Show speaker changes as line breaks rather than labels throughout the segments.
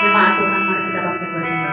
Jemaat Tuhan, mari kita bangkit berdiri.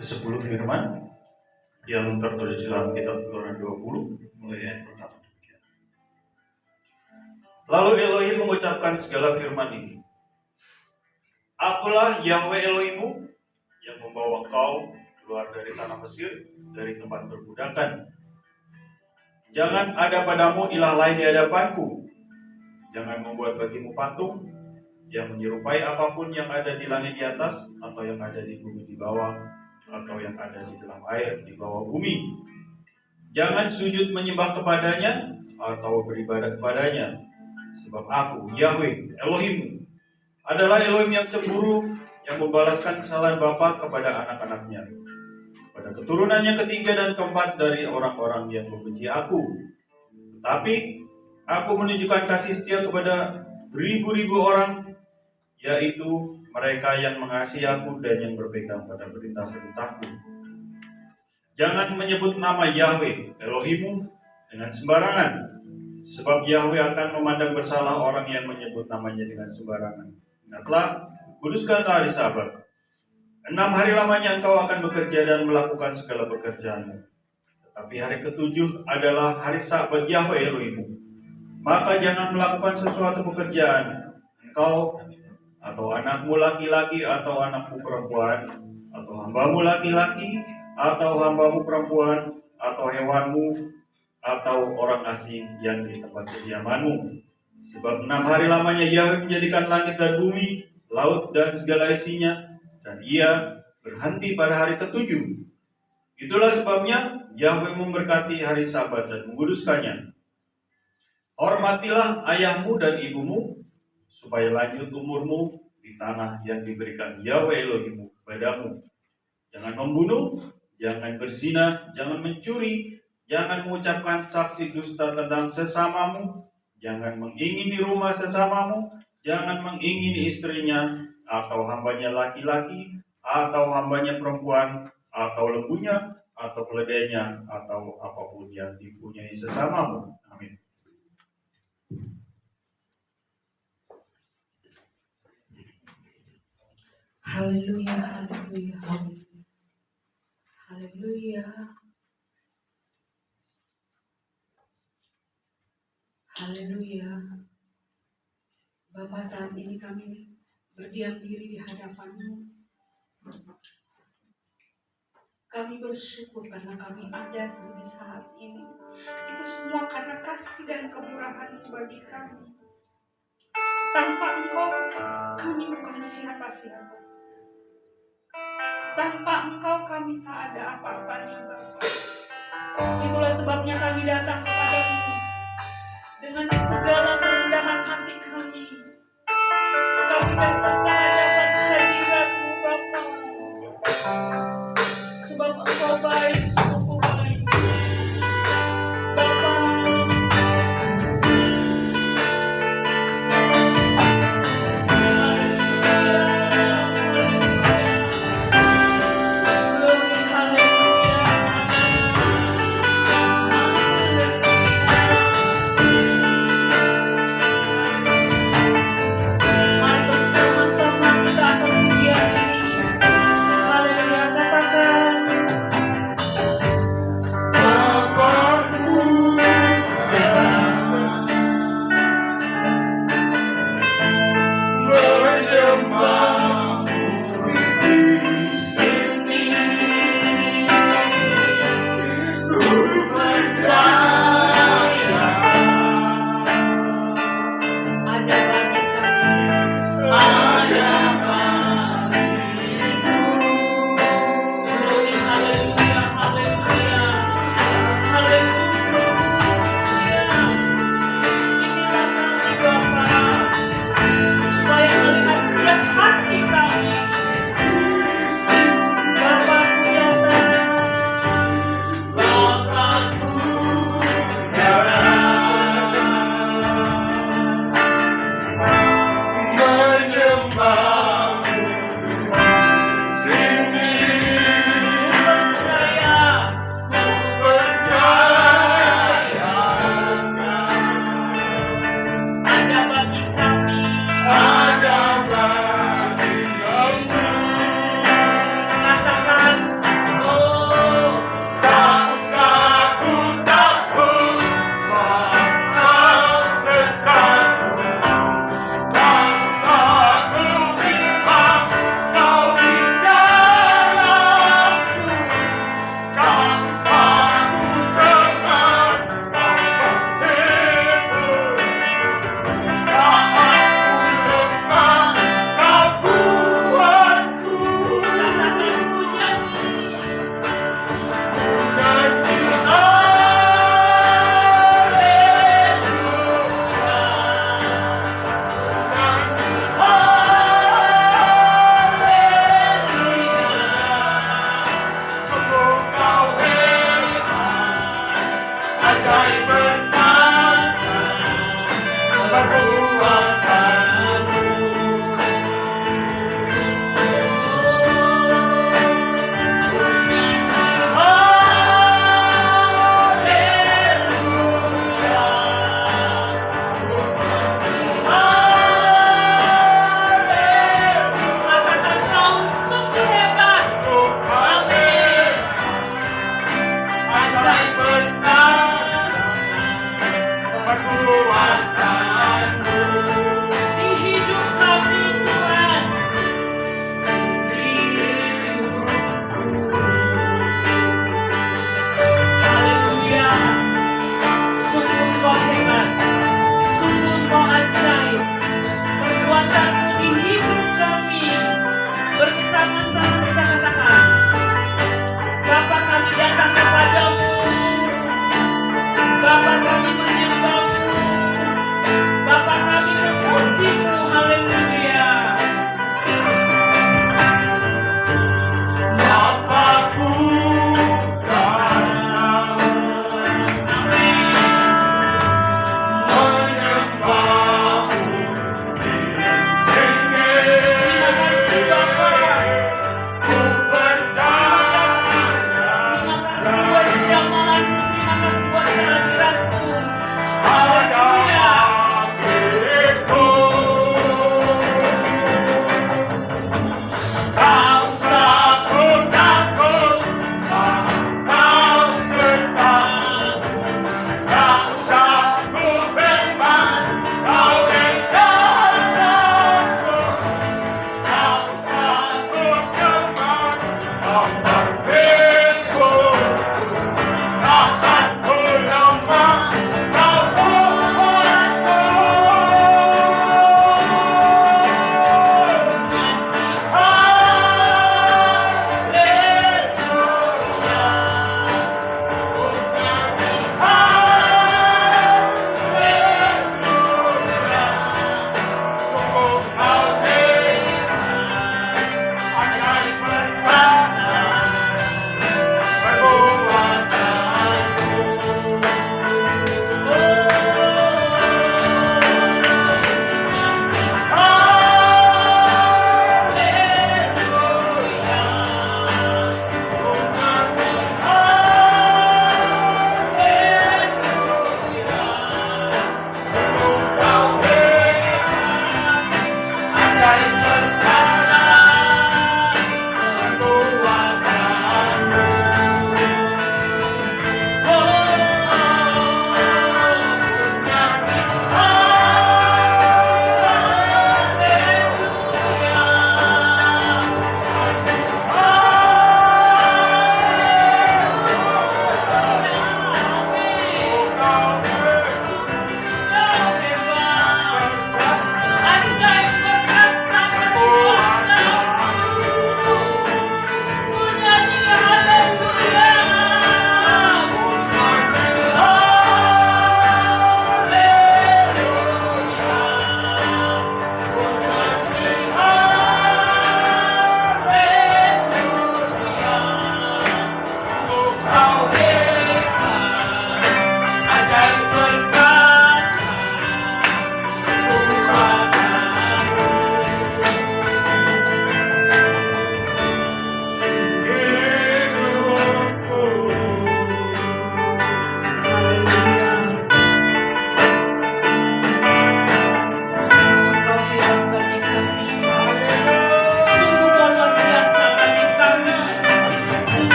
Ke-10 firman yang tertulis dalam kitab Keluaran 20 mulai ayat pertama. Lalu Elohim mengucapkan segala firman ini. Akulah Yahweh Elohimmu yang membawa kau keluar dari tanah Mesir, dari tempat perbudakan. Jangan ada padamu ilah lain di hadapanku. Jangan membuat bagimu patung yang menyerupai apapun yang ada di langit di atas, atau yang ada di bumi di bawah, atau yang ada di dalam air di bawah bumi. Jangan sujud menyembah kepadanya atau beribadah kepadanya. Sebab aku, Yahweh, Elohimmu, adalah Elohim yang cemburu, yang membalaskan kesalahan bapa kepada anak-anaknya, kepada keturunan yang ketiga dan keempat dari orang-orang yang membenci aku. Tapi aku menunjukkan kasih setia kepada beribu-ribu orang, yaitu mereka yang mengasihi aku dan yang berpegang pada perintah-perintahku. Jangan menyebut nama Yahweh, Elohimmu, dengan sembarangan, sebab Yahweh akan memandang bersalah orang yang menyebut namanya dengan sembarangan. Ingatlah, kuduskanlah hari Sabat. 6 hari lamanya engkau akan bekerja dan melakukan segala pekerjaanmu. Tetapi hari ketujuh adalah hari Sabat Yahweh Elohimmu. Maka jangan melakukan sesuatu pekerjaan, engkau atau anakmu laki-laki atau anakmu perempuan, atau hambamu laki-laki atau hambamu perempuan, atau hewanmu, atau orang asing yang di tempat kediamanmu. Sebab 6 hari lamanya Yahweh menjadikan langit dan bumi, laut dan segala isinya, dan ia berhenti pada hari ketujuh. Itulah sebabnya Yahweh memberkati hari Sabat dan menguduskannya. Hormatilah ayahmu dan ibumu, supaya lanjut umurmu di tanah yang diberikan Yahweh Elohimmu kepadamu. Jangan membunuh, jangan berzina, jangan mencuri, jangan mengucapkan saksi dusta tentang sesamamu, jangan mengingini rumah sesamamu, jangan mengingini istrinya, atau hambanya laki-laki, atau hambanya perempuan, atau lembunya, atau keledainya, atau apapun yang dipunyai sesamamu. Amin.
Haleluya, haleluya, haleluya. Haleluya. Haleluya. Bapa, saat ini kami berdiam diri di hadapan-Mu. Kami bersyukur karena kami ada sampai saat ini. Itu semua karena kasih dan kemurahan-Mu bagi kami. Tanpa Engkau, kami bukan siapa-siapa. Tanpa Engkau, kami tak ada apa-apanya, Bapa. Itulah sebabnya kami datang kepadamu dengan segala kerendahan hati kami. Kami datang ke hadapan hadirat-Mu, Bapa. Sebab Engkau baik, sungguh baik. Bapa, haleluya, haleluya. di hidup kami Tuhan. Haleluya. Sungguh Engkau hebat, sungguh Engkau ajaib. Perbuatanmu di hidup kami, bersama-sama kita katakan, Bapa kami datang kepadamu, Bapa kami menyembahmu, Bapa kami memujimu. Haleluya.
Bapakku
Terima kasih Bapa. Terima kasih buat jamalanmu, terima kasih buat kehadiranmu. Haleluya.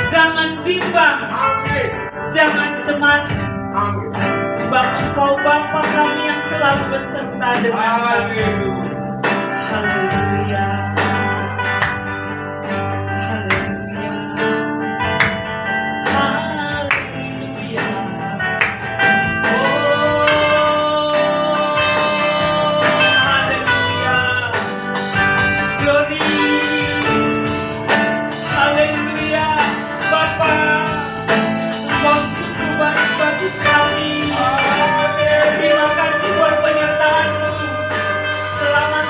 Jangan bimbang, jangan cemas, sebab Engkau Bapa kami yang selalu beserta dengan kami. Haleluya. Haleluya. Haleluya. Oh, haleluya. Glory. Haleluya. Bapa, Engkau sungguh baik bagi kami. Terima kasih buat penyertaan-Mu selama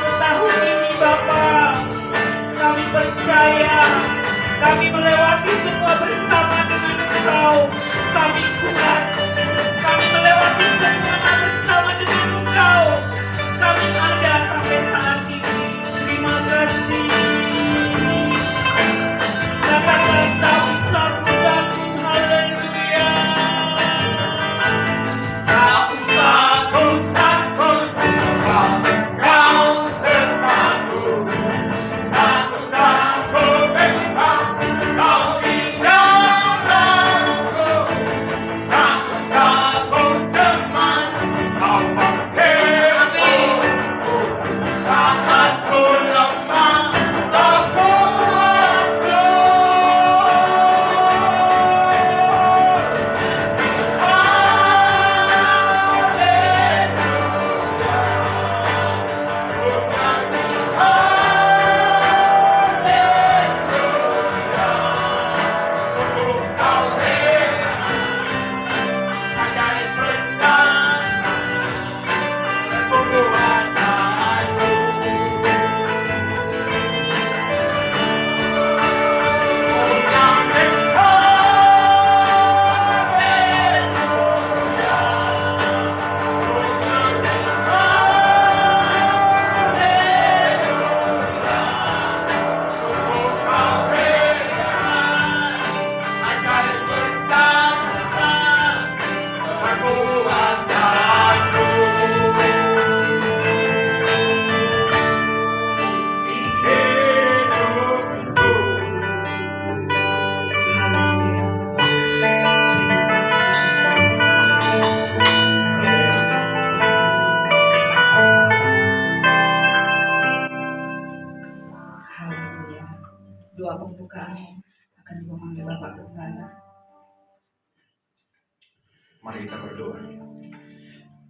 berdoa.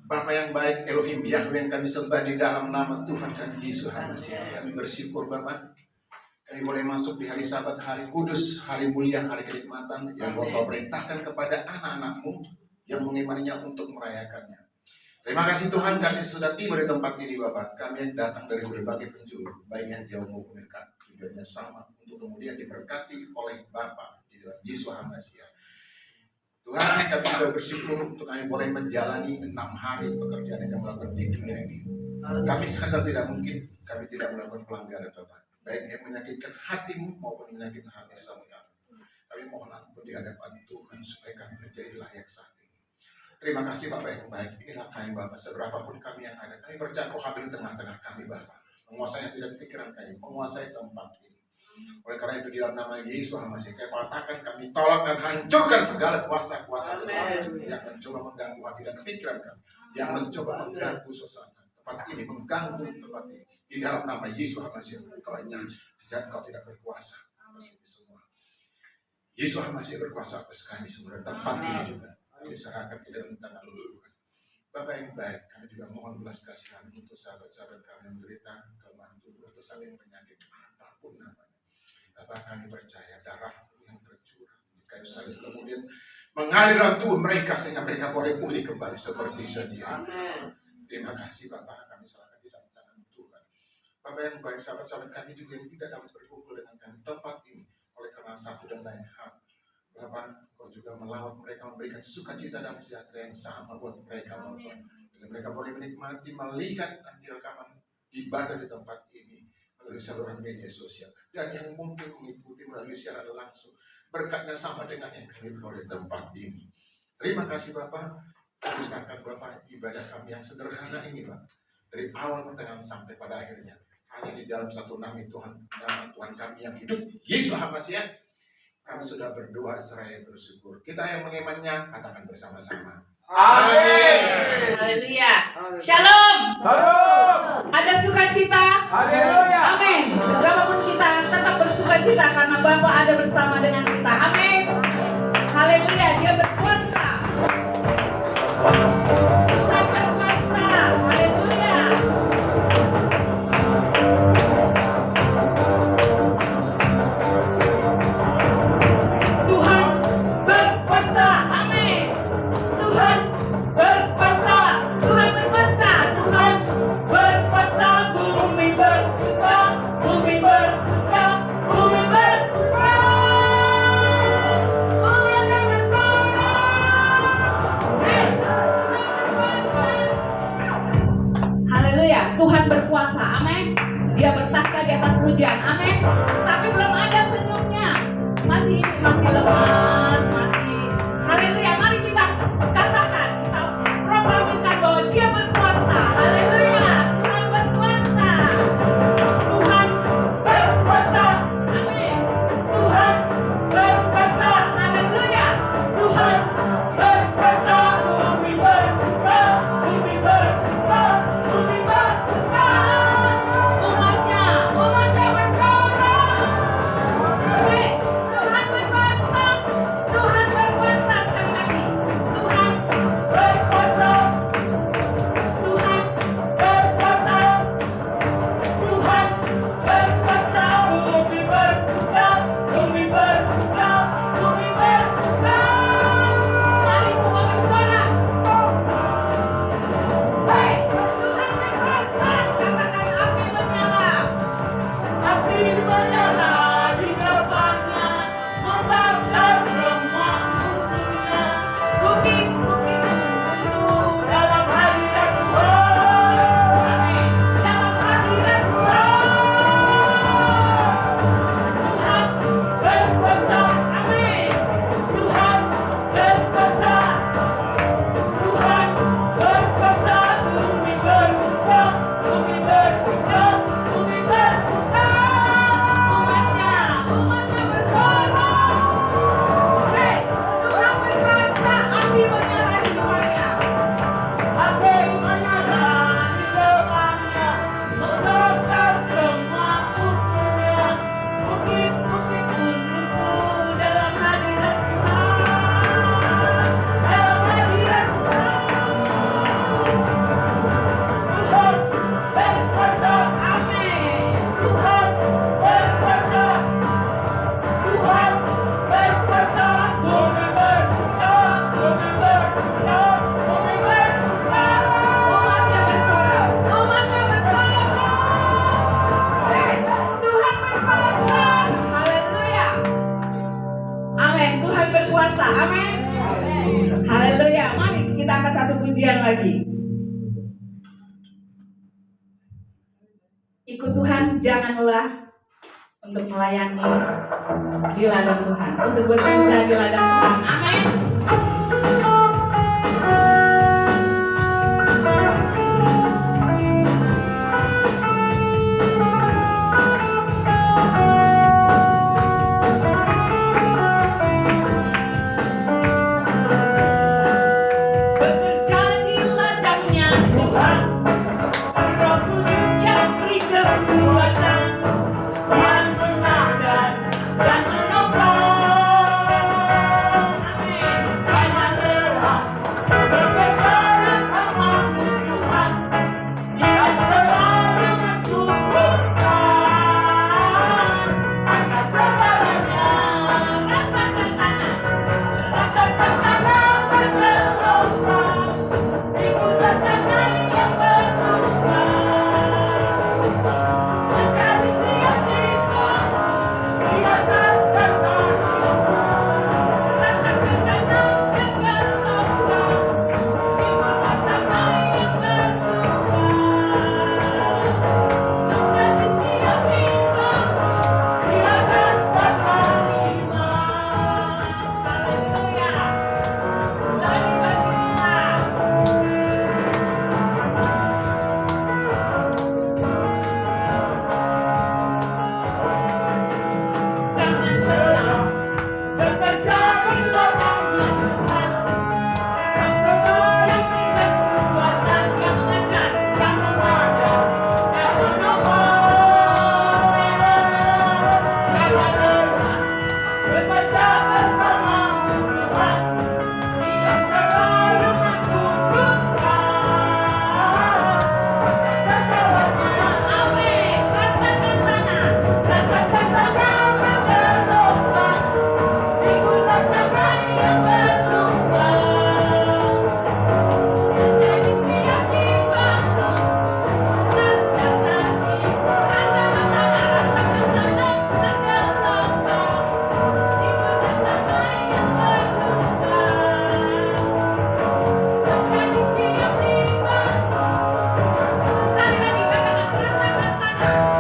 Bapa yang baik, Elohim Yahweh yang kami sembah di dalam nama Tuhan kami Yesus HaMashiach. Kami bersyukur Bapa, kami boleh masuk di hari Sabat, hari kudus, hari mulia, hari kenikmatan yang Kau perintahkan kepada anak-anak-Mu yang mengimaninya untuk merayakannya. Terima kasih Tuhan, kami sudah tiba di tempat ini Bapak. Kami yang datang dari berbagai penjuru, baik yang jauh maupun dekat, tujuannya sama untuk kemudian diberkati oleh Bapa di dalam Yesus HaMashiach. Tuhan, kami juga bersyukur untuk kami boleh menjalani 6 hari pekerjaan yang kami lakukan di dunia ini. Kami sadar tidak mungkin kami tidak melakukan pelanggaran Bapak, baik yang menyakitkan hatimu maupun menyakitkan hati sama kami. Kami mohon ampun di hadapan Tuhan supaya kami menjadi layak saat ini. Terima kasih Bapak yang baik. Inilah kami Bapak, seberapapun kami yang ada, kami percaya Kau hadir di tengah-tengah kami Bapak, menguasai hati dan pikiran kami, menguasai tempat ini. Oleh karena itu di dalam nama Yesus HaMashiach, kami katakan kami tolak dan hancurkan segala kuasa-kuasa yang mencoba mengganggu hati dan pikiran kami, yang mencoba mengganggu suasana tempat ini, mengganggu tempat ini. Di dalam nama Yesus HaMashiach, Kau tidak berkuasa atas ini semua. Yesus HaMashiach berkuasa atas kami semua, tempat ini juga kami serahkan ke dalam tangan Tuhan. Bapak yang baik, kami juga mohon belas kasihan untuk sahabat-sahabat kami yang menderita kelemahan tubuh atau saling penyakit apapun namanya. Bapak, kami percaya darah yang tercurah di kayu salib kemudian mengalir dalam tubuh mereka sehingga mereka boleh pulih kembali seperti sedia. Terima kasih Bapak, kami serahkan di dalam tangan Tuhan. Bapak yang baik, sahabat-sahabat kami juga yang tidak dapat berkumpul dengan kami tempat ini oleh karena satu dan lain hal. Bapak, Kau juga melawat mereka, memberikan sukacita dan sejahtera yang sama buat mereka Bapak. Dan mereka boleh menikmati, melihat nanti rekaman ibadah di tempat ini melalui saluran media sosial. Dan yang mungkin mengikuti melalui siaran langsung. Berkatnya sama dengan yang kami peroleh di tempat ini. Terima kasih Bapak. Kami serahkan Bapak ibadah kami yang sederhana ini Pak. Dari awal pertengahan sampai pada akhirnya. Hanya di dalam satu nama Tuhan, nama Tuhan kami yang hidup, Yesus HaMashiach. Kami sudah berdoa seraya bersyukur. Kita yang mengimaninya katakan bersama-sama.
Amin.
Haleluya. Shalom.
Shalom.
Ada sukacita.
Haleluya.
Amin. Seberapapun kita tetap bersukacita karena Bapa ada bersama dengan kita. Amin. Haleluya. Dia berkuasa. Tuhan berkuasa. Haleluya. Tuhan berkuasa. Amin. Tuhan berkuasa. Tuhan berkuasa. Tuhan berkuasa. Bumi bersuka. Bumi bersuka. Bumi bersuka. Tuhan bersama. Haleluya. Tuhan berkuasa. Amin. Dia bertahta di atas hujan. Amin. Tapi belum ada senyumnya. Masih lemas, masih. Haleluya. Mari kita katakan, kita proklamirkan bahwa Dia berkuasa. Haleluya. Tuhan berkuasa. Tuhan berkuasa. Amin. Tuhan berkuasa. Haleluya. Tuhan berkuasa. Bumi bersuka. Bumi bersuka. Bumi bersuka. Umatnya bersorak. Tuhan berkuasa. pujian lagi. Ikut Tuhan, jangan lelah untuk melayani di ladang Tuhan, untuk bekerja di ladang Tuhan. Amin. Bekerja di ladangnya Tuhan, Roh Kudus yang beri kekuatan, yang mengajar dan menopang. Amin. Jangan lelah bekerja bersamamu Tuhan, Dia selalu mencukupkan akan segalanya. Rasakan tanah bergelombang, timbullah tanah yang berlubang, mencari siap timbang di atas dasar hidup. Rasakan tanah bergelombang, timbullah tanah yang berlubang, mencari siap timbang di atas dasar hidup. Haleluya. Lari bagilah. Jangan lelah bekerja di ladangnya Tuhan, Roh Kudus yang beri kekuatan, yang mengajar, yang mengajar, dan menopang. Jangan lelah bekerja bersamamu Tuhan, Dia selalu mencukupkan segalanya. Amin. Rasakan tanah bergelombang, timbullah tanah yang berlubang, menjadi siap timbang atas dasar hidup. Rasakan tanah bergelombang, timbullah tanah yang berlubang, menjadi siap timbang. Sekali lagi katakan,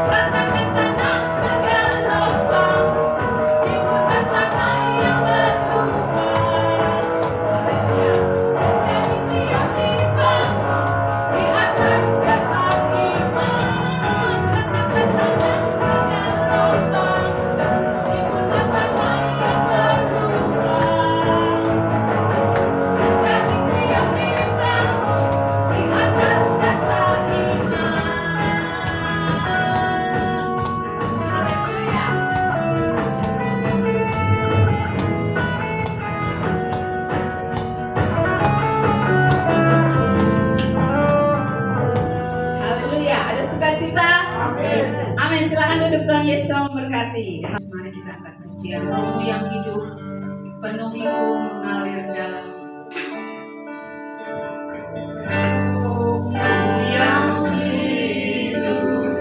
ratakan tanah bergelombang, timbullah tanah yang berlubang. Haleluya. Menjadi siap timbang di atas dasar iman. Ratakan tanah bergelombang, timbullah tanah yang berlubang, menjadi siap timbang di atas dasar iman. Haleluya. Haleluya. Ada sukacita?
Amin.
Amin. Silakan duduk, Tuhan Yesus memberkati. Mari kita angkat pujian, Rohmu yang hidup, penuhiku mengalir dalam. Rohmu yang hidup,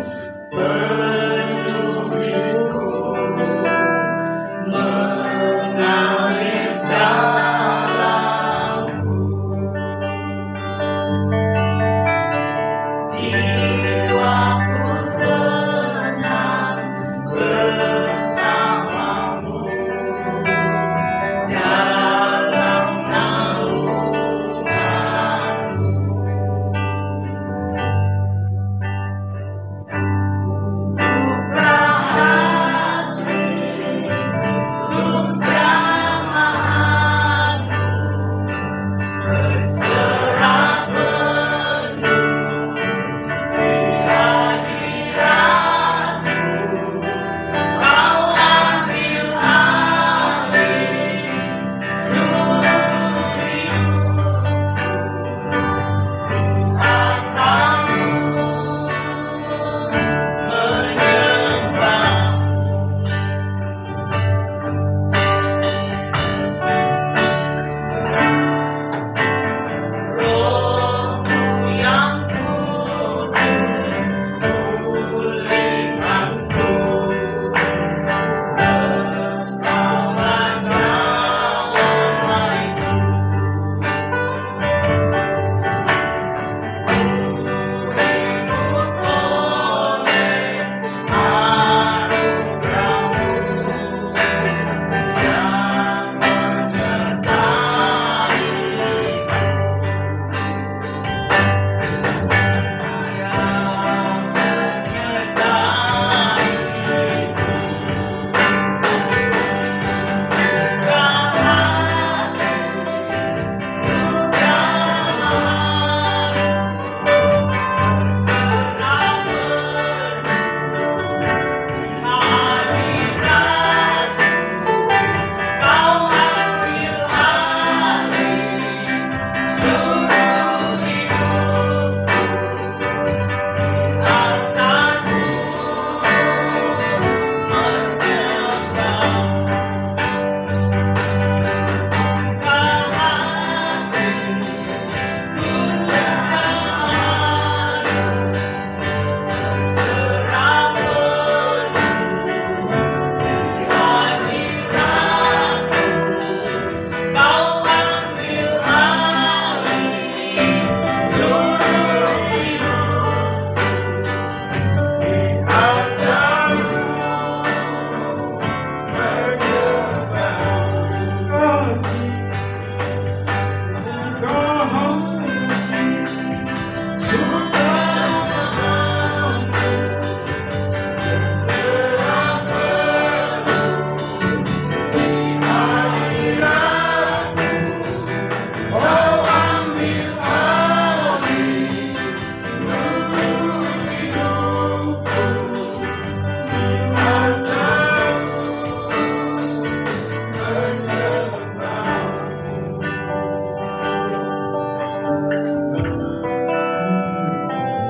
penuhiku mengalir dalamku. Jiwaku tenang bersamamu dalam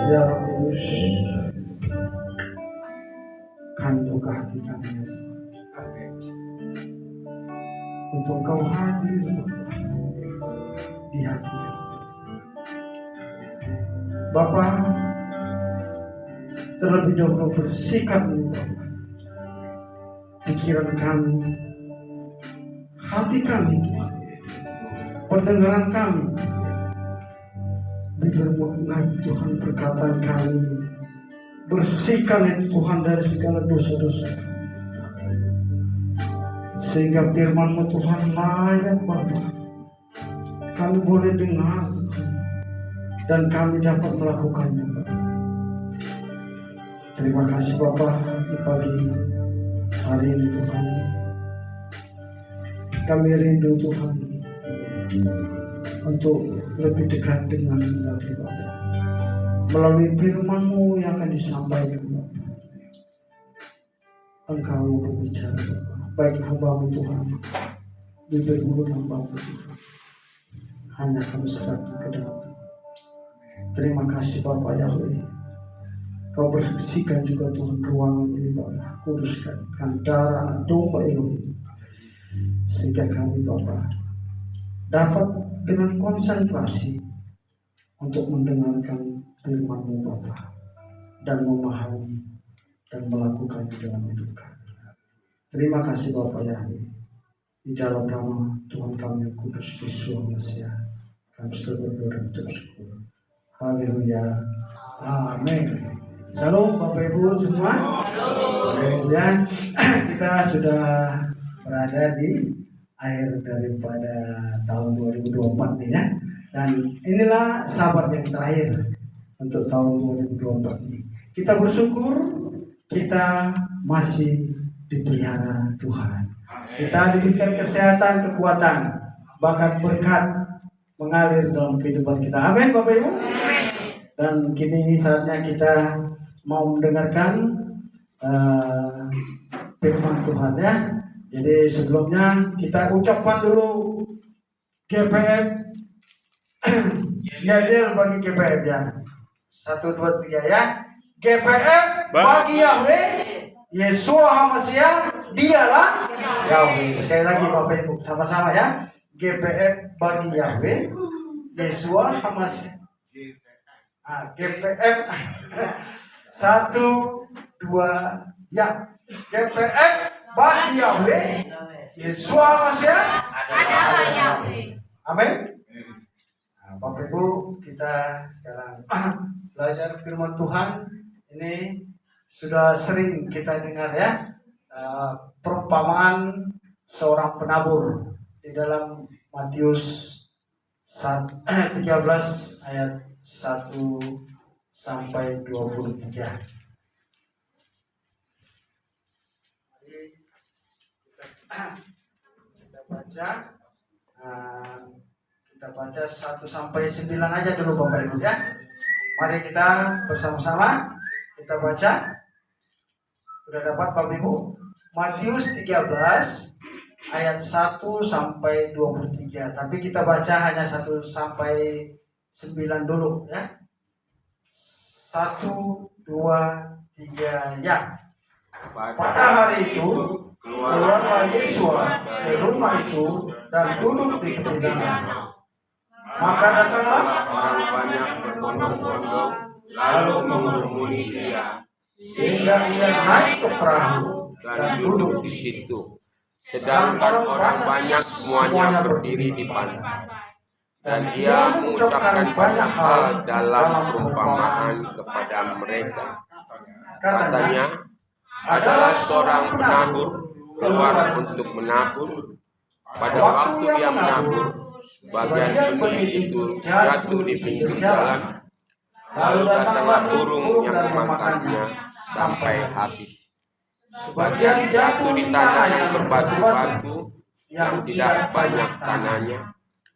Ya Roh Kudus, kami buka hati kami untuk Kau hadir di hati kami. Bapa, terlebih dahulu bersihkan pikiran kami, hati kami Tuhan, pendengaran kami. Bermakna Tuhan perkataan kami, bersihkan itu Tuhan dari segala dosa-dosa, sehingga firman-Mu Tuhan layak Bapa kami boleh dengar Tuhan, dan kami dapat melakukannya. Terima kasih Bapa di pagi hari ini Tuhan, kami rindu Tuhan untuk lebih dekat dengan-Mu lagi Bapa, melalui firman-Mu yang akan disampaikan Bapa. Engkau yang berbicara Bapa, baik hamba-Mu Tuhan, bibir mulut hamba-Mu Tuhan, hanya kami serahkan ke dalam Tuhan. Terima kasih Bapa Yahweh, Kau bersihkan juga Tuhan ruangan ini Bapa, kuduskan darah anak domba Elohim, sehingga kami Bapa dapat dengan konsentrasi untuk mendengarkan firman-Mu Bapa, dan memahami dan melakukannya dalam hidup kami. Terima kasih Bapa Yahweh, di dalam nama Tuhan kami yang kudus Yesus Mesias, kami sudah berdoa dan bersyukur. Haleluya, amin. Salam Bapak Ibu semua. Kemudian kita sudah berada di akhir daripada tahun 2024 nih ya. Dan inilah sahabat yang terakhir untuk tahun 2024 ini. Kita bersyukur kita masih dipelihara Tuhan. Kita diberikan kesehatan, kekuatan, bahkan berkat mengalir dalam kehidupan kita. Amin Bapak Ibu. Dan kini saatnya kita mau mendengarkan firman Tuhan ya. Jadi sebelumnya kita ucapkan dulu GPF Yadil bagi GPF ya. 1, 2, 3 ya. GPF bagi Yahweh, Yeshua HaMashiach dialah Yahweh. Sekali lagi Bapak Ibu sama-sama ya. GPF bagi Yahweh, Yeshua HaMashiach. GPF 1, 2 ya. GPF bagi Yahweh, Yeshua HaMashiach adalah Yahweh. Amin. Bapak Ibu, kita sekarang belajar firman Tuhan. Ini sudah sering kita dengar ya, perumpamaan seorang penabur di dalam Matius 13 ayat 1 sampai 23. Kita baca 1 sampai 9 aja dulu Bapak Ibu ya. Mari kita bersama-sama kita baca. Sudah dapat Bapak Ibu? Matius 13 ayat 1 sampai 23. Tapi kita baca hanya 1 sampai 9 dulu ya. 1, 2, 3 ya. Pada hari itu keluarlah Yeshua dari rumah itu dan duduk di tepi danau. Maka datanglah
orang banyak berbondong-bondong lalu mengerumuni dia,
sehingga ia naik ke perahu
dan duduk di situ. Sedangkan orang banyak semuanya berdiri di pantai. Dan ia mengucapkan banyak hal dalam perumpamaan kepada mereka. Katanya, adalah seorang penabur keluar untuk menabur. Pada waktu ia menabur, sebagian benih itu jatuh di pinggir jalan. Lalu datanglah burung yang memakannya sampai habis. Sebagian jatuh di tanah yang berbatu-batu, yang tidak banyak tanahnya.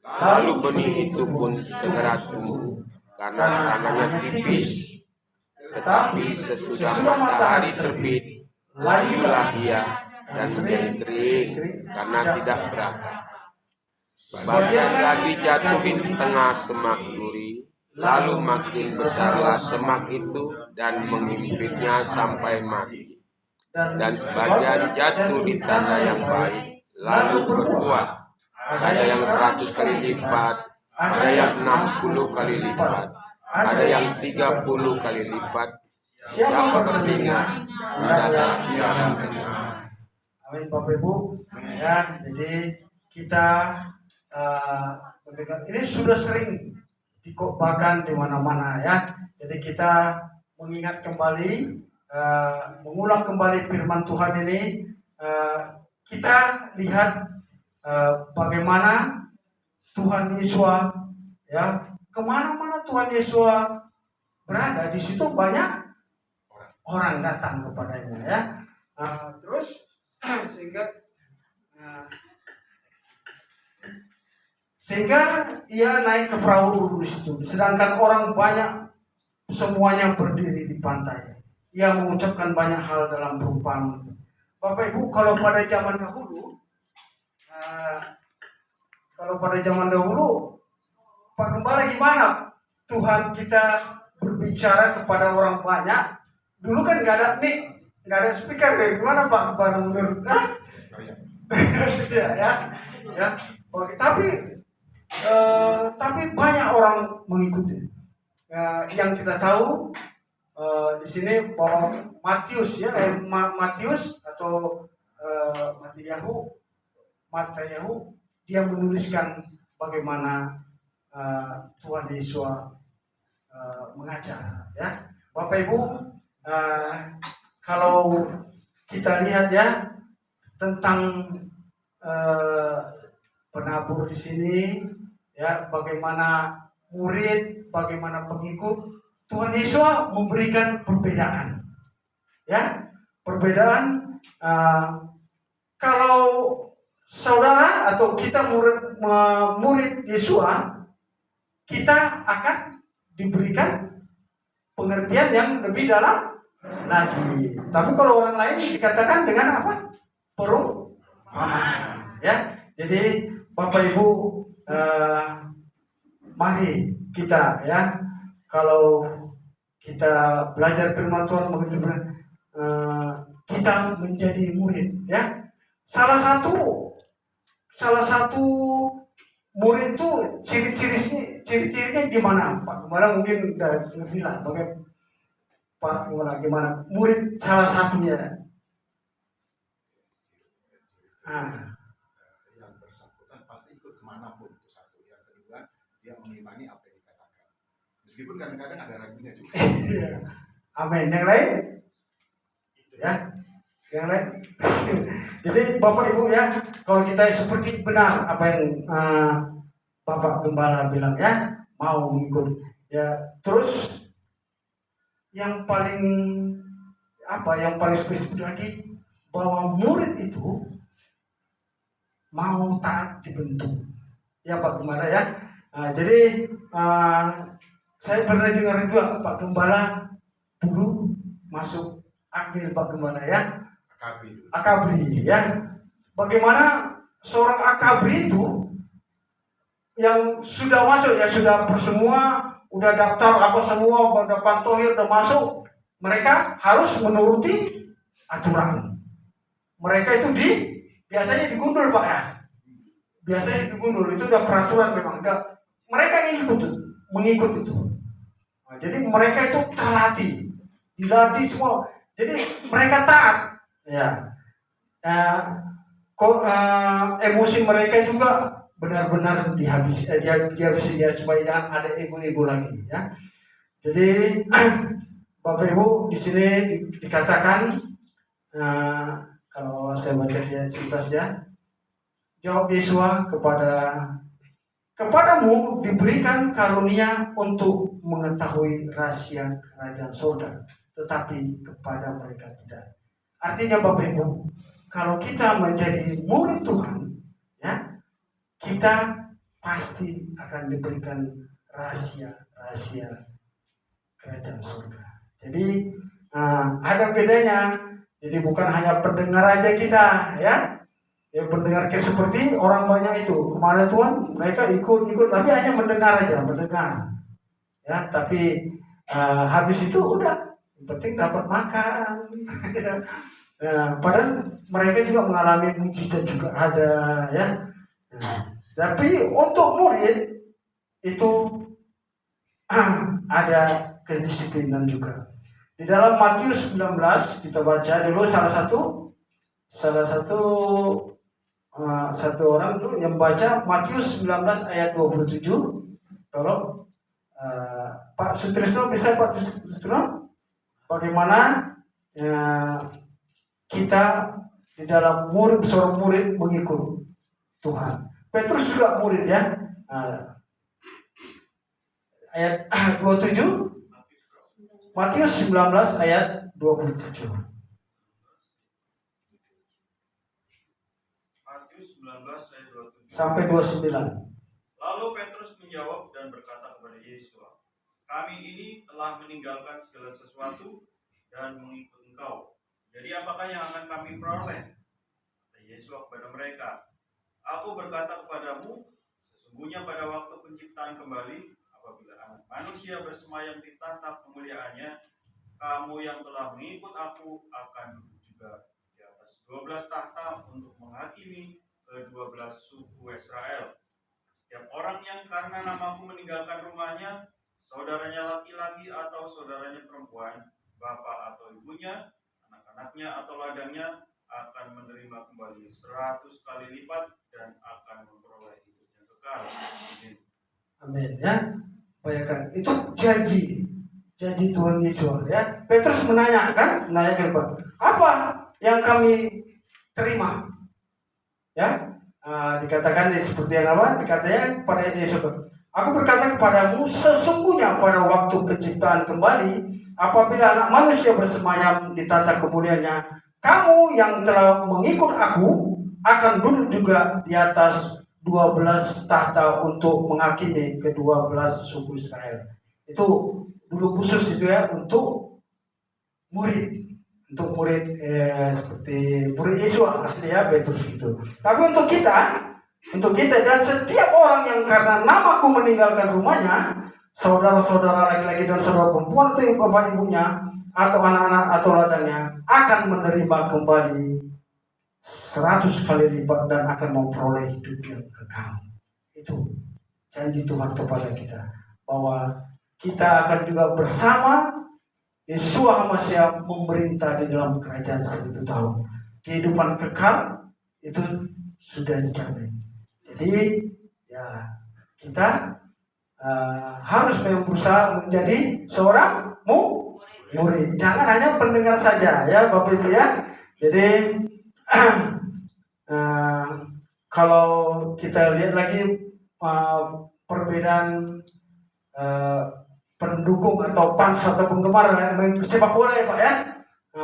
Lalu benih itu pun segera tumbuh, karena tanahnya tipis. Tetapi sesudah matahari terbit, layulah ia dan menjadi kering karena tidak berakar. Sebagian lagi jatuh di tengah semak duri, Lalu makin besarlah semak itu dan menghimpitnya sampai mati. Dan sebagian jatuh di tanah yang baik, lalu berbuah. Ada yang 100 kali lipat, ada yang 60 kali lipat, ada yang 30 kali lipat. Siapa bertelinga, hendaklah ia mendengar.
Amin Bapak Ibu. Ya, jadi kita mendengar ini sudah sering dikotbahkan di mana-mana ya. Jadi kita mengingat kembali, mengulang kembali firman Tuhan ini. Kita lihat bagaimana Tuhan Yesus ya, kemana-mana Tuhan Yesus berada, di situ banyak orang datang kepadanya ya. Terus sehingga ia naik ke perahu di situ, sedangkan orang banyak semuanya berdiri di pantai. Ia mengucapkan banyak hal dalam perumpamaan. Bapak Ibu, kalau pada zaman dahulu, Pak Gembala gimana Tuhan kita berbicara kepada orang banyak? Dulu kan nggak ada mic, nggak ada speaker, gimana Pak Gembala menurut? ya. Tapi banyak orang mengikuti. Yang kita tahu di sini bahwa Matius atau Matiyahu dia menuliskan bagaimana Tuhan Yesus mengajar ya. Bapak Ibu, kalau kita lihat ya tentang penabur di sini ya, bagaimana murid, bagaimana pengikut, Tuhan Yesus memberikan perbedaan ya, perbedaan. Kalau saudara atau kita murid Yesus, kita akan diberikan pengertian yang lebih dalam lagi. Tapi kalau orang lain dikatakan dengan apa? Perumpamaan. Ya, jadi Bapak Ibu, mari kita ya, kalau kita belajar firman Tuhan, kita menjadi murid ya. Salah satu murid itu ciri-cirinya gimana? Pak Gembala mungkin udah ngerti lah bagaimana Pak Gembala gimana murid salah satunya.
Yang bersangkutan pasti ikut kemanapun, itu satu. Yang kedua, dia mengimani apa yang dikatakan, meskipun kadang-kadang ada ragunya juga.
Amin. Yang lain ya, yang lain. Jadi Bapak Ibu ya, kalau kita seperti benar apa yang Bapak Gembala bilang ya, mau mengikut ya. Terus yang paling spesifik lagi, bahwa murid itu mau taat dibentuk ya Pak Gembala ya. Jadi saya pernah dengar juga Pak Gembala dulu masuk akbil Pak Gembala ya, akabri ya. Bagaimana seorang akabri itu yang sudah masuk ya, sudah semua, udah daftar apa semua, udah pantohir, udah masuk, mereka harus menuruti aturan. Mereka itu biasanya digundul Pak ya, biasanya digundul, itu udah peraturan memang. Mereka mengikut itu. Jadi mereka itu dilatih semua. Jadi mereka taat ya. Emosi mereka juga benar-benar dihabisi dia supaya jangan ada ego lagi ya. Jadi Bapak Ibu di sini dikatakan, kalau saya baca di ayat 11 ya, jawab Yesus kepadamu diberikan karunia untuk mengetahui rahasia kerajaan surga, tetapi kepada mereka tidak. Artinya Bapak Ibu, kalau kita menjadi murid Tuhan ya, kita pasti akan diberikan rahasia kerajaan surga. Jadi ada bedanya. Jadi bukan hanya pendengar aja kita ya. Ya pendengar kayak seperti orang banyak itu. Kemarin Tuhan mereka ikut tapi hanya mendengar aja, ya, tapi habis itu udah, yang penting dapat makan. Padahal mereka juga mengalami mujizat juga ada, ya. Tapi untuk murid itu ada kedisiplinan juga. Di dalam Matius 19 kita baca dulu satu orang tuh yang baca Matius 19 ayat 27. Tolong Pak Sutrisno, bisa Pak Sutrisno? Bagaimana kita di dalam seorang murid mengikut Tuhan. Petrus juga murid, ya. Ayat 27, Matius 19 ayat 27.
Matius 19 ayat 27
sampai 29.
Lalu Petrus menjawab dan berkata kepada Yesus, kami ini telah meninggalkan segala sesuatu dan mengikut Engkau. Jadi apakah yang akan kami peroleh? Kata Yesus kepada mereka, aku berkata kepadamu, sesungguhnya pada waktu penciptaan kembali, apabila Anak Manusia bersemayam di tahta kemuliaannya, kamu yang telah mengikut aku akan duduk juga di atas 12 tahta untuk menghakimi ke-12 suku Israel. Setiap orang yang karena namaku meninggalkan rumahnya, saudaranya laki-laki atau saudaranya perempuan, bapak atau ibunya, anak-anaknya atau ladangnya, akan menerima kembali 100 kali lipat dan akan memperoleh hidup yang kekal.
Amin, ya. Bayangkan, itu janji Tuhan Yesus, ya. Petrus menanya apa yang kami terima, ya. Dikatakan seperti yang apa? Dikatanya pada Yesus, aku berkata kepadamu, sesungguhnya pada waktu penciptaan kembali, apabila Anak Manusia bersemayam di tahta kemuliaannya, kamu yang telah mengikut aku akan duduk juga di atas 12 tahta untuk menghakimi ke-12 suku Israel. Itu dulu khusus itu, ya, untuk murid seperti murid Yesus asli, ya, Petrus itu. Tapi untuk kita dan setiap orang yang karena namaku meninggalkan rumahnya, saudara-saudara laki-laki dan saudara perempuan atau bapak ibunya atau anak-anak atau ladangnya, akan menerima kembali 100 kali lipat dan akan memperoleh hidup yang kekal. Itu janji Tuhan kepada kita, bahwa kita akan juga bersama Yesus HaMashiach memerintah di dalam kerajaan 1000 tahun. Kehidupan kekal itu sudah dijamin. Jadi, ya, kita harus berusaha menjadi seorang murid. Jangan hanya pendengar saja, ya Bapak Ibu, ya. Jadi kalau kita lihat lagi perbedaan pendukung atau fans atau penggemar main sepak bola, ya Pak, ya.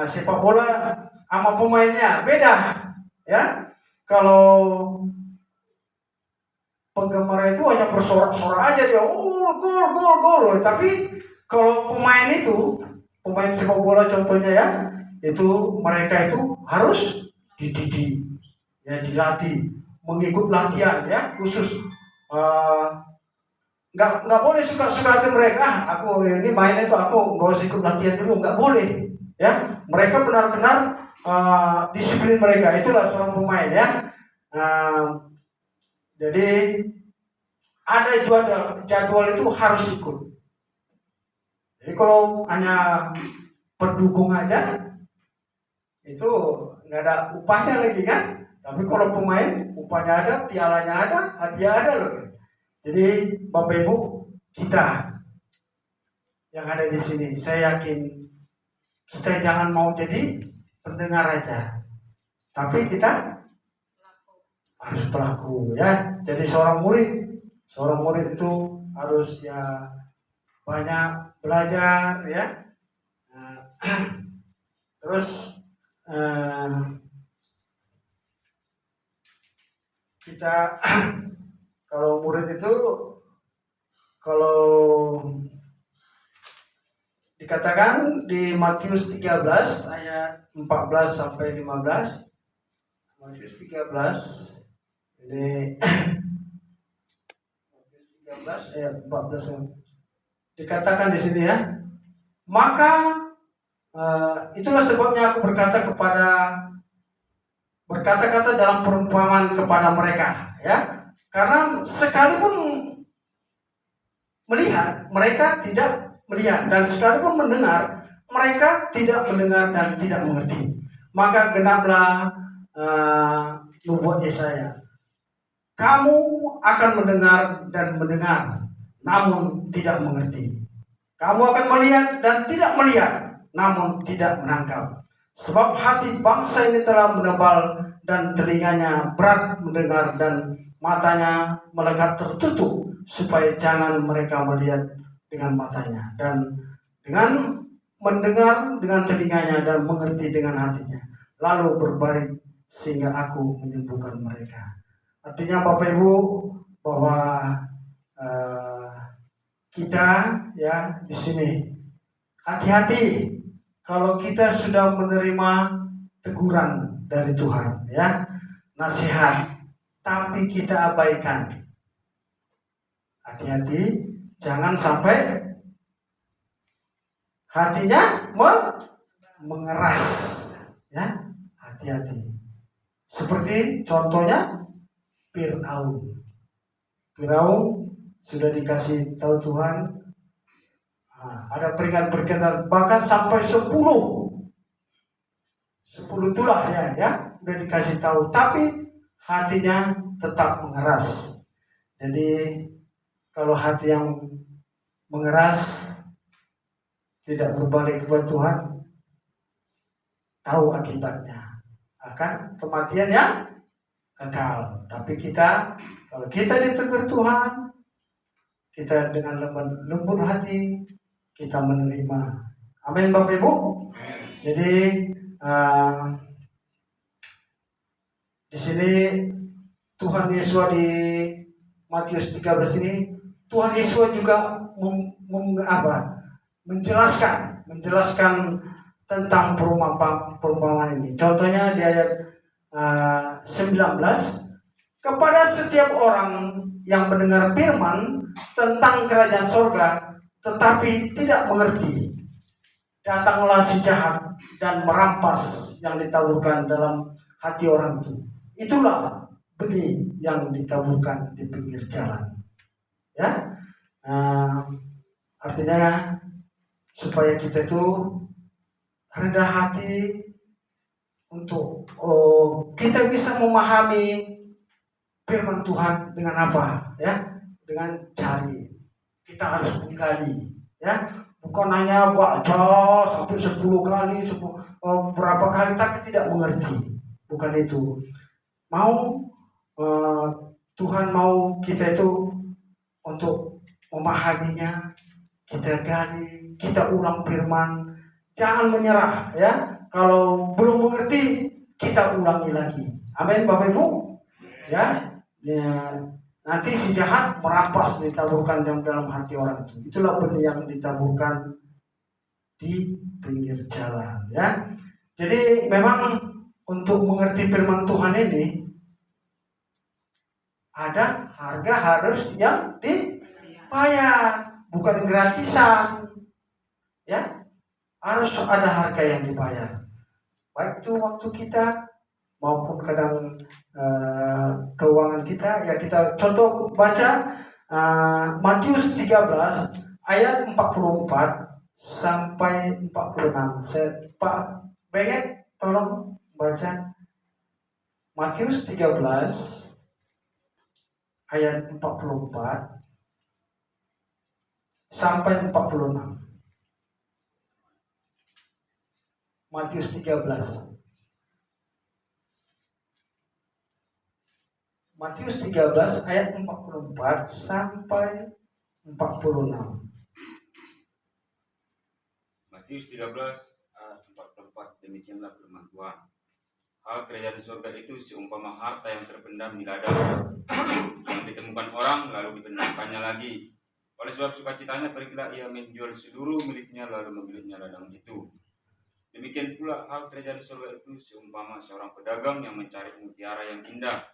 Sepak bola sama pemainnya beda, ya. Kalau penggemar itu hanya bersorak-sorak aja, dia gol. Tapi kalau pemain sepak bola contohnya, ya, itu mereka itu harus dididik, ya, dilatih, mengikut latihan, ya, khusus. Nggak boleh suka-suka hati mereka. Aku ini main itu aku nggak usah ikut latihan dulu, nggak boleh, ya. Mereka benar-benar disiplin mereka. Itulah seorang pemain, ya. Jadi ada jadwal itu harus ikut. Jadi kalau hanya pendukung aja, itu nggak ada upahnya lagi, kan. Tapi kalau pemain, upahnya ada, pialanya ada, hadiah ada loh. Jadi Bapak Ibu, kita yang ada di sini, saya yakin kita jangan mau jadi pendengar aja, tapi kita harus pelaku, ya. Jadi seorang murid itu harus, ya, banyak belajar, ya. Terus kita kalau murid itu, kalau dikatakan di Matius 13 ayat 14 sampai 15, Matius 13 ini Matius 13 ayat 14 dikatakan di sini ya. Maka itulah sebabnya aku berkata-kata dalam perumpamaan kepada mereka, ya. Karena sekalipun melihat, mereka tidak melihat, dan sekalipun mendengar, mereka tidak mendengar dan tidak mengerti. Maka genaplah nubuat Yesaya. Kamu akan mendengar dan mendengar, namun tidak mengerti. Kamu akan melihat dan tidak melihat, namun tidak menangkap. Sebab hati bangsa ini telah menebal dan telinganya berat mendengar dan matanya melekat tertutup, supaya jangan mereka melihat dengan matanya dan dengan mendengar dengan telinganya dan mengerti dengan hatinya, lalu berbalik sehingga aku menyembuhkan mereka. Artinya Bapak Ibu bahwa kita ya di sini hati-hati kalau kita sudah menerima teguran dari Tuhan, ya, nasihat, tapi kita abaikan. Hati-hati, jangan sampai hatinya mengeras, ya, hati-hati. Seperti contohnya Firaun. Firaun sudah dikasih tahu Tuhan, ada peringatan bahkan sampai 10 itulah ya udah dikasih tahu, tapi hatinya tetap mengeras. Jadi kalau hati yang mengeras tidak berbalik kepada Tuhan, tahu akibatnya akan kematian yang kekal. Tapi kalau kita ditegur Tuhan, kita dengan lembut hati kita menerima. Amin Bapak Ibu. Jadi di sini Tuhan Yesus di Matius 13 ini, Tuhan Yesus juga menjelaskan tentang perumpamaan ini. Contohnya di ayat 19, kepada setiap orang yang mendengar firman tentang kerajaan sorga tetapi tidak mengerti, datanglah si jahat dan merampas yang ditaburkan dalam hati orang itu. Itulah benih yang ditaburkan di pinggir jalan, ya. Artinya supaya kita itu rendah hati untuk kita bisa memahami firman Tuhan dengan apa, ya, dengan cari. Kita harus menggali, ya, bukan hanya baca sampai 10 kali, berapa kali, tapi tidak mengerti. Bukan itu. Tuhan mau kita itu untuk memahaminya, kita gali, kita ulang firman, jangan menyerah, ya. Kalau belum mengerti, kita ulangi lagi. Amin Bapak Ibu, ya. Nanti si jahat merampas, ditaburkan dalam hati orang itu. Itulah benih yang ditaburkan di pinggir jalan, ya. Jadi memang untuk mengerti firman Tuhan ini ada harga harus yang dibayar, bukan gratisan, ya. Harus ada harga yang dibayar, baik itu waktu kita maupun kadang keuangan kita, ya. Kita contoh baca Matius 13 ayat 44 sampai 46. Pak Benget tolong baca Matius 13 ayat 44 sampai 46. Matius 13 ayat 44 sampai 46.
Matius 13 ayat 44, demikianlah firman Tuhan. Hal kerajaan surga itu seumpama harta yang terpendam di ladang, yang ditemukan orang lalu dipendamkannya lagi. Oleh sebab sukacitanya pergilah ia menjual seluruh miliknya lalu membelinya ladang itu. Demikian pula hal kerajaan surga itu seumpama seorang pedagang yang mencari mutiara yang indah.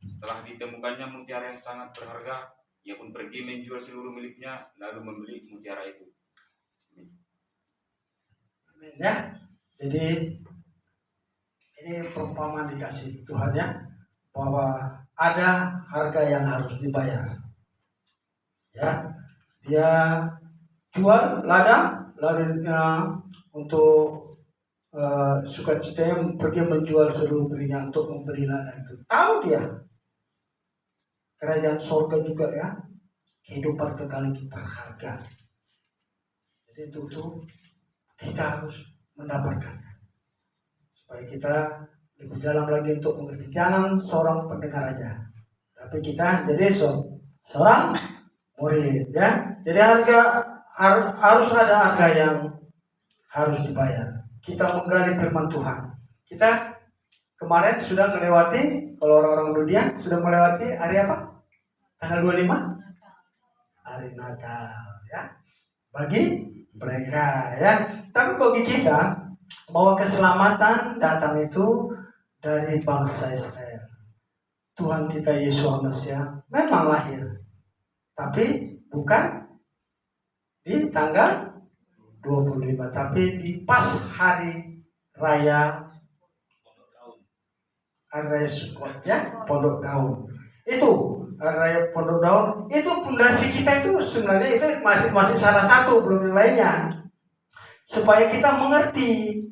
Setelah ditemukannya mutiara yang sangat berharga, Ia pun pergi menjual seluruh miliknya lalu membeli mutiara itu.
Amin ya. Jadi ini perumpamaan dikasih Tuhan ya, bahwa ada harga yang harus dibayar. Ya, dia jual ladang lalu untuk sukacitanya pergi menjual seluruh miliknya untuk membeli ladang itu. Tahu dia kerajaan surga juga ya, kehidupan kekal itu berharga. Jadi itu kita harus mendapatkannya supaya kita lebih dalam lagi untuk mengerti. Jangan seorang pendengar aja, tapi kita jadi seorang murid ya. Jadi harus ada harga yang harus dibayar. Kita menggali firman Tuhan. Kita kemarin sudah melewati, kalau orang-orang dunia sudah melewati hari apa? Tanggal 25? Hari Natal ya. Bagi mereka ya. Tapi bagi kita, bahwa keselamatan datang itu dari bangsa Israel. Tuhan kita Yesus Mesias memang lahir, tapi bukan di tanggal 25, tapi di pas hari raya Sukot ya, Pondok Daun. Itu hari raya Pondok Daun, itu pondasi kita itu sebenarnya itu masih salah satu, belum yang lainnya. Supaya kita mengerti.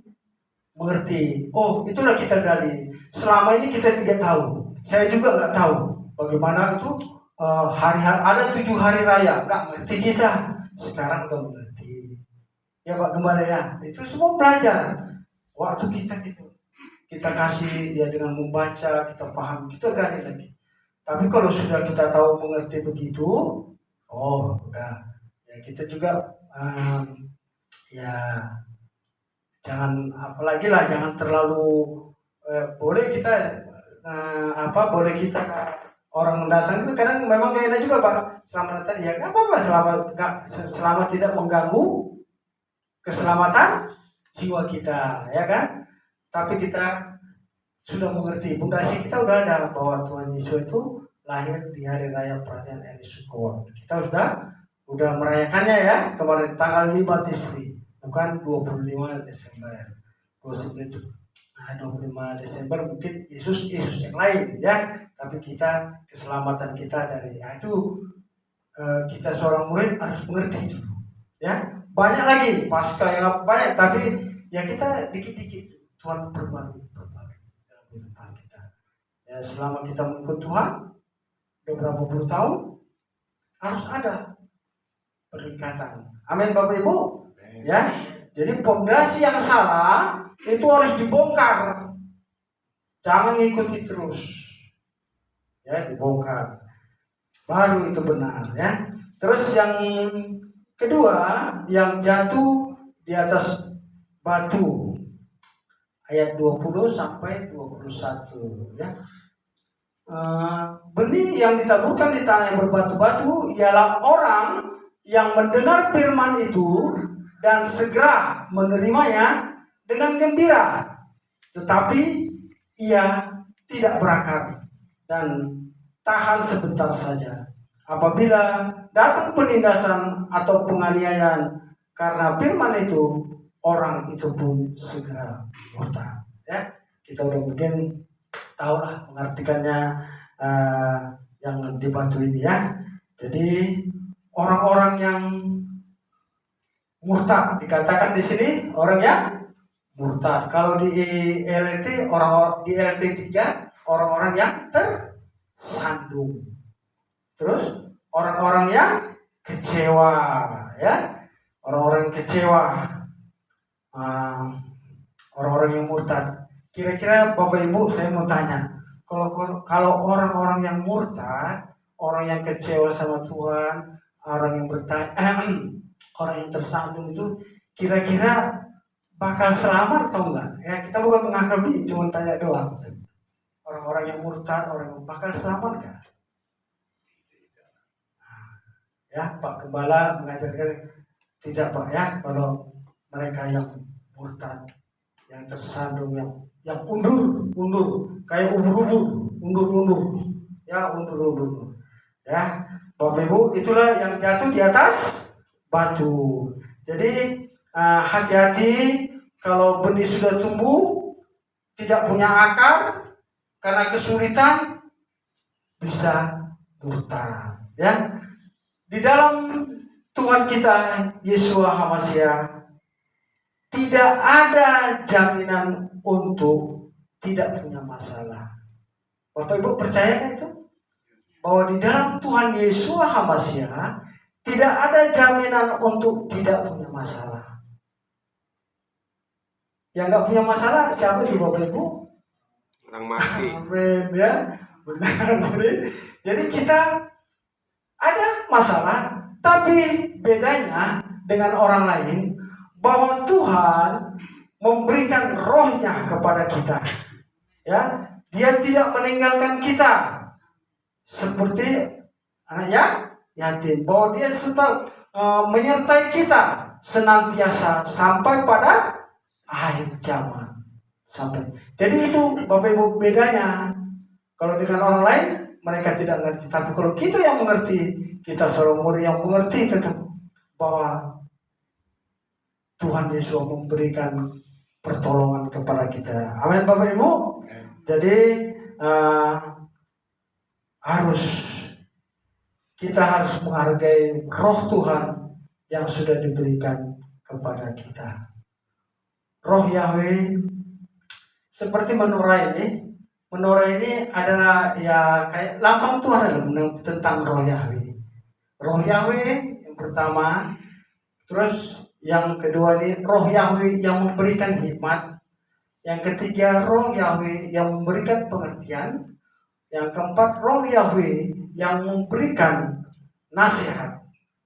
Oh, itulah kita gali. Selama ini kita tidak tahu. Saya juga nggak tahu bagaimana itu hari-hari ada 7 hari raya. Nggak ngerti kita. Sekarang udah mengerti. Ya Pak Gembala ya. Itu semua belajar. Waktu kita gitu. Kita kasih ya dengan membaca, kita paham, kita gali lagi. Tapi kalau sudah kita tahu mengerti begitu, oh udah. Ya kita juga ya jangan apalagi lah, jangan terlalu boleh kita boleh kita orang mendatang itu kadang memang gak enak juga Pak. Selamat datang ya nggak apa-apa, selama tidak mengganggu keselamatan jiwa kita ya kan. Tapi kita sudah mengerti, pondasi kita udah ada bahwa Tuhan Yesus itu lahir di hari raya perayaan Hari Sukot. Kita udah merayakannya ya kemarin tanggal 5 Tisri, bukan 25 Desember. 25 Desember mungkin Yesus yang lain ya, tapi kita keselamatan kita dari itu kita seorang murid harus mengerti dulu ya. Banyak lagi pasca yang banyak, tapi ya kita dikit-dikit Tuhan berbarui dalam kehidupan kita. Ya selama kita mengikut Tuhan beberapa puluh tahun harus ada peningkatan. Amin Bapak Ibu. Ya. Jadi pondasi yang salah itu harus dibongkar. Jangan ngikuti terus. Ya, dibongkar. Baru itu benar ya. Terus yang kedua, yang jatuh di atas batu. Ayat 20 sampai 21 ya. Benih yang ditaburkan di tanah yang berbatu-batu ialah orang yang mendengar firman itu dan segera menerimanya dengan gembira, tetapi ia tidak berakar dan tahan sebentar saja. Apabila datang penindasan atau penganiayaan karena firman itu, orang itu pun segera murtad. Ya, kita udah mungkin tahu lah mengartikannya yang di batu ini ya. Jadi orang-orang yang murtad dikatakan di sini orang yang murtad. Kalau di LT orang-orang di LT 3 orang-orang yang tersandung. Terus orang-orang yang kecewa ya. Orang-orang yang kecewa. Orang-orang yang murtad. Kira-kira Bapak Ibu saya mau tanya, kalau orang-orang yang murtad, orang yang kecewa sama Tuhan, orang yang orang yang tersandung itu kira-kira bakal selamat atau enggak? Ya kita bukan menghakimi, cuma tanya doang. Orang-orang yang murtad, orang yang bakal selamat enggak? Ya Pak Gembala mengajarkan tidak Pak ya, kalau mereka yang murtad, yang tersandung, yang undur, kayak undur, ya undur. Ya, Bapak Ibu, itulah yang jatuh di atas batu. Jadi hati-hati kalau benih sudah tumbuh, tidak punya akar, karena kesulitan bisa murtad. Ya, di dalam Tuhan kita Yesus HaMasiah tidak ada jaminan untuk tidak punya masalah. Bapak Ibu percaya itu? Bahwa di dalam Tuhan Yesus HaMasiah tidak ada jaminan untuk tidak punya masalah. Yang nggak punya masalah siapa sih Bapak Ibu?
Orang mati.
Amin ya. Benar. Jadi kita ada masalah, tapi bedanya dengan orang lain bahwa Tuhan memberikan rohnya kepada kita. Ya, Dia tidak meninggalkan kita seperti anak yatim, bahwa Dia tetap menyertai kita senantiasa sampai pada akhir zaman. Jadi itu Bapak Ibu bedanya. Kalau dengan orang lain mereka tidak mengerti, tapi kalau kita yang mengerti, kita seorang murid yang mengerti tetap bahwa Tuhan Yesus memberikan pertolongan kepada kita. Amin Bapak Ibu. Jadi kita harus menghargai roh Tuhan yang sudah diberikan kepada kita. Roh Yahweh seperti menorah ini. Menorah ini adalah ya kayak lambang Tuhan tentang roh Yahweh. Roh Yahweh yang pertama, terus yang kedua ini roh Yahweh yang memberikan hikmat. Yang ketiga roh Yahweh yang memberikan pengertian. Yang keempat, roh Yahweh yang memberikan nasihat.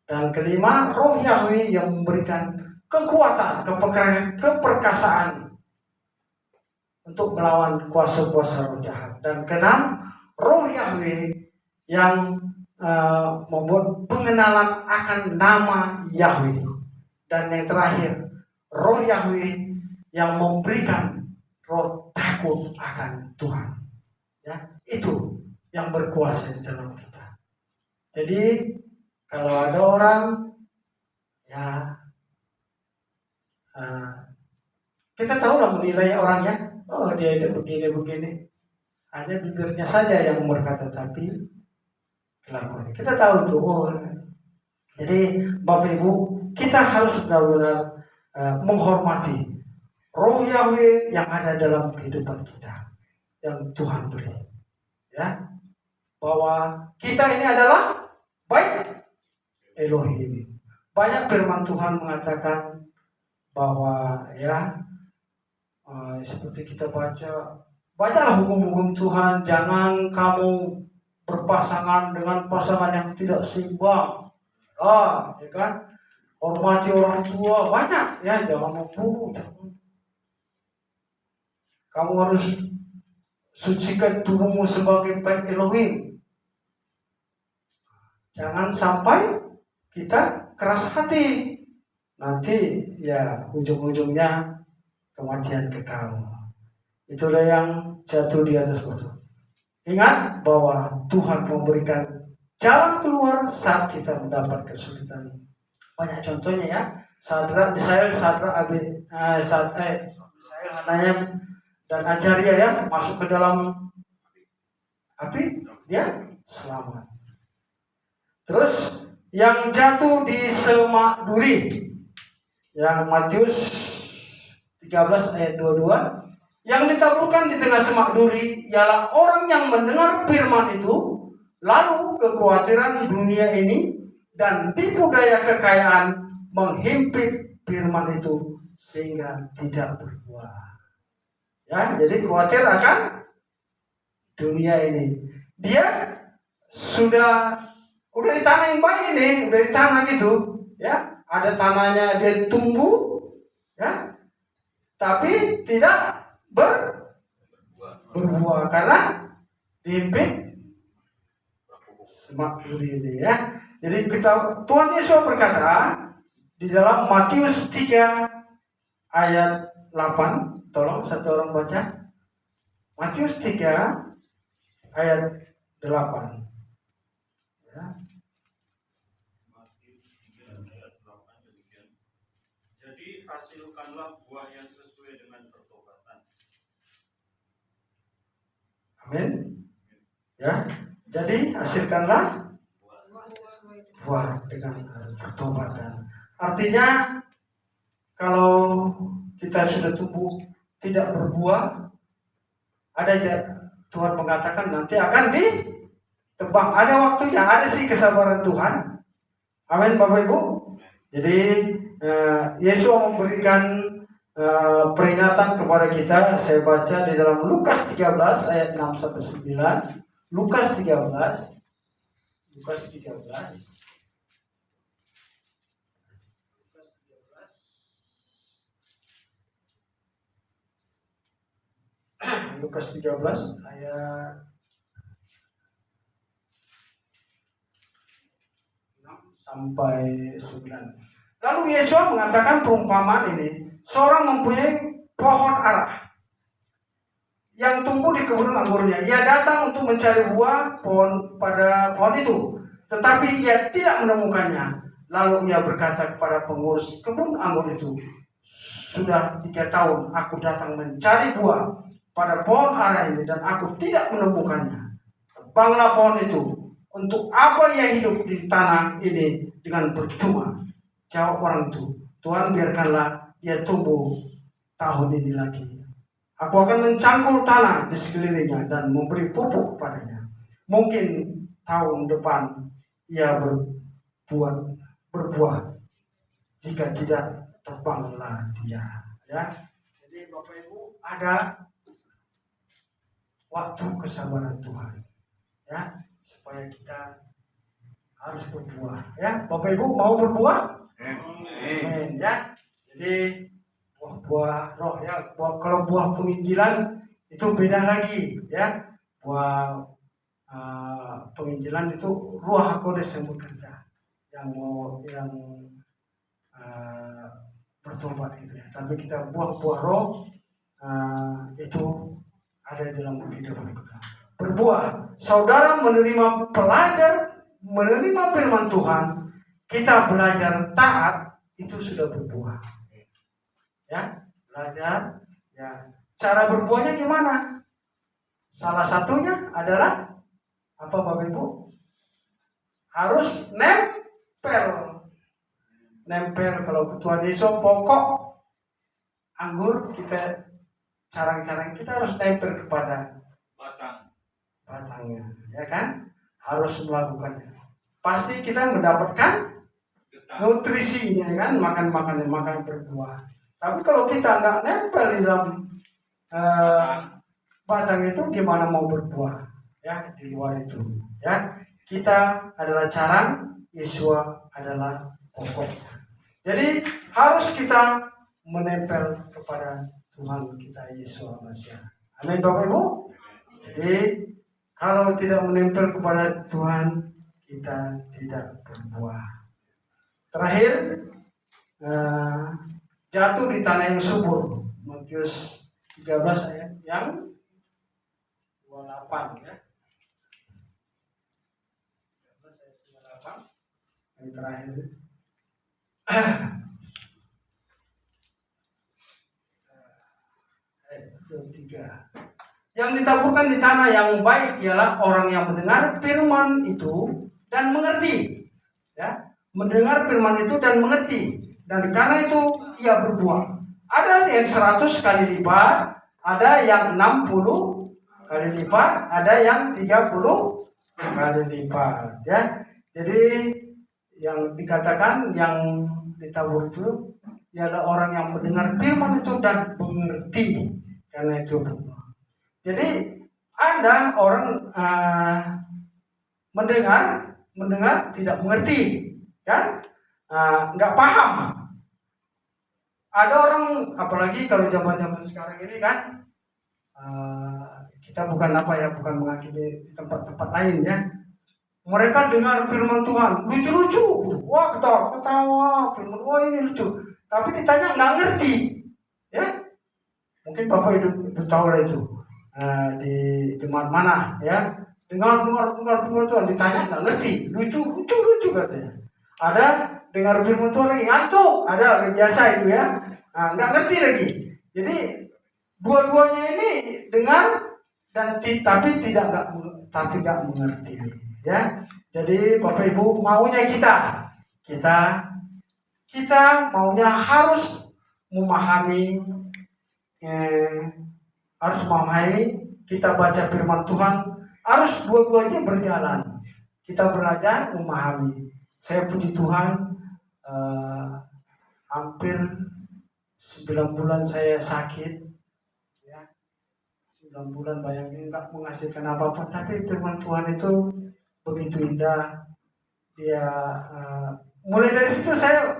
Dan kelima, roh Yahweh yang memberikan kekuatan, keperkasaan untuk melawan kuasa-kuasa roh jahat. Dan keenam, roh Yahweh yang membuat pengenalan akan nama Yahweh. Dan yang terakhir, roh Yahweh yang memberikan roh takut akan Tuhan. Ya, itu yang berkuasa di dalam kita. Jadi kalau ada orang ya kita tahu lah menilai orangnya. Oh dia begini. Hanya bibirnya saja yang berkata, tapi kelakuannya kita tahu tuh. Oh. Jadi Bapak Ibu, kita harus benar-benar menghormati roh Yahweh yang ada dalam kehidupan kita, yang Tuhan beri. Ya, bahwa kita ini adalah baik Elohim. Banyak firman Tuhan mengatakan bahwa ya seperti kita baca, banyaklah hukum-hukum Tuhan. Jangan kamu berpasangan dengan pasangan yang tidak seimbang. Ya kan? Hormati orang tua, banyak ya. Jangan membunuh. Kamu harus sucikan tubuhmu sebagai baik Elohim. Jangan sampai kita keras hati. Nanti ya ujung-ujungnya kematian kekal. Itulah yang jatuh di atas batu. Ingat bahwa Tuhan memberikan jalan keluar saat kita mendapat kesulitan. Banyak contohnya ya. Misael, Hanayam dan Ajaria ya masuk ke dalam api, dia selamat. Terus yang jatuh di semak duri, yang Matius 13 ayat 22, yang ditaburkan di tengah semak duri ialah orang yang mendengar firman itu, lalu kekhawatiran dunia ini dan tipu daya kekayaan menghimpit firman itu sehingga tidak berbuah. Ya, jadi khawatir akan dunia ini. Dia sudah di tanah yang baik ini, udah di tanah gitu, ya. Ada tanahnya, dia tumbuh, ya. Tapi tidak berbuah karena dihimpit semak duri ini, ya. Jadi Tuhan Yesus berkata di dalam Matius 3 ayat 8. Tolong satu orang baca Matius 3 ayat 8 ya.
hasilkanlah buah yang sesuai dengan pertobatan.
Amin. Ya, jadi hasilkanlah buah dengan pertobatan. Artinya kalau kita sudah tumbuh tidak berbuah, ada Tuhan mengatakan nanti akan ditebang. Ada waktunya, ada sih kesabaran Tuhan. Amin, Bapak Ibu. Jadi Yesus memberikan peringatan kepada kita. Saya baca di dalam Lukas 13 ayat 6 sampai 9. Lukas 13. Lukas 13 ayat 6 sampai 9. Lalu Yesus mengatakan perumpamaan ini. Seorang mempunyai pohon ara yang tumbuh di kebun anggurnya. Ia datang untuk mencari buah pada pohon itu, tetapi ia tidak menemukannya. Lalu ia berkata kepada pengurus kebun anggur itu, "Sudah 3 tahun aku datang mencari buah pada pohon ara ini dan aku tidak menemukannya. Tebanglah pohon itu. Untuk apa ia hidup di tanah ini dengan percuma?" Jawab orang itu, "Tuhan, biarkanlah dia tumbuh tahun ini lagi. Aku akan mencangkul tanah di sekelilingnya dan memberi pupuk kepadanya. Mungkin tahun depan ia berbuah. Jika tidak, tebanglah dia." Ya. Jadi Bapak Ibu, ada waktu kesabaran Tuhan. Ya, supaya kita harus berbuah. Ya, Bapak Ibu mau berbuah? Amin. Ya. Jadi buah roh ya. Kalau buah penginjilan itu beda lagi ya. Buah penginjilan itu Ruh Kudus yang bekerja, yang bertobat gitu ya. Tapi kita buah roh itu ada dalam kehidupan kita. Berbuah. Saudara menerima firman Tuhan, kita belajar taat, itu sudah berbuah. Ya, belajar. Ya, cara berbuahnya gimana? Salah satunya adalah apa, Bapak Ibu? Harus nempel. Kalau Tuhan Yesus pokok anggur, kita carang-carang kita harus nempel kepada batangnya, ya kan? Harus melakukannya. Pasti kita mendapatkan nutrisinya kan, makan berbuah. Tapi kalau kita nggak nempel di dalam batang itu, gimana mau berbuah? Ya, di luar itu. Ya, kita adalah carang, Yesus adalah pokoknya. Jadi harus kita menempel kepada Tuhan kita Yesus Masiah. Amin, Bapak Ibu. Jadi kalau tidak menempel kepada Tuhan, kita tidak berbuah. Terakhir, jatuh di tanah yang subur. Matius 13 ayat yang 28 ya. 13 ayat 28 yang terakhir. Ayat 23. Yang ditaburkan di tanah yang baik ialah orang yang mendengar firman itu dan mengerti. Ya, mendengar firman itu dan mengerti. Dan karena itu ia berbuah. Ada yang 100 kali lipat, ada yang 60 kali lipat, ada yang 30 kali lipat. Ya, jadi yang dikatakan yang ditabur itu ialah orang yang mendengar firman itu dan mengerti. Karena itu berbuah. Jadi ada orang mendengar tidak mengerti, kan? Nggak paham. Ada orang, apalagi kalau zaman sekarang ini kan, kita bukan menghakimi di tempat-tempat lain ya. Mereka dengar firman Tuhan, lucu-lucu, wah ketawa, firman, wah ini lucu. Tapi ditanya nggak ngerti, ya. Mungkin Bapak itu tahu lah itu. Di mana ya, dengar firman Tuhan, ditanya nggak ngerti, lucu katanya. Ada dengar firman Tuhan lagi ngantuk, ada biasa itu ya, nggak ngerti lagi. Jadi dua-duanya ini dengar dan tapi nggak mengerti, ya. Jadi Bapak Ibu maunya kita maunya harus memahami, kita baca firman Tuhan, harus dua-duanya berjalan. Kita belajar memahami. Saya puji Tuhan, hampir 9 bulan saya sakit, ya. 9 bulan, bayangin, nggak menghasilkan apa-apa, tapi firman Tuhan itu begitu indah. Dia mulai dari situ saya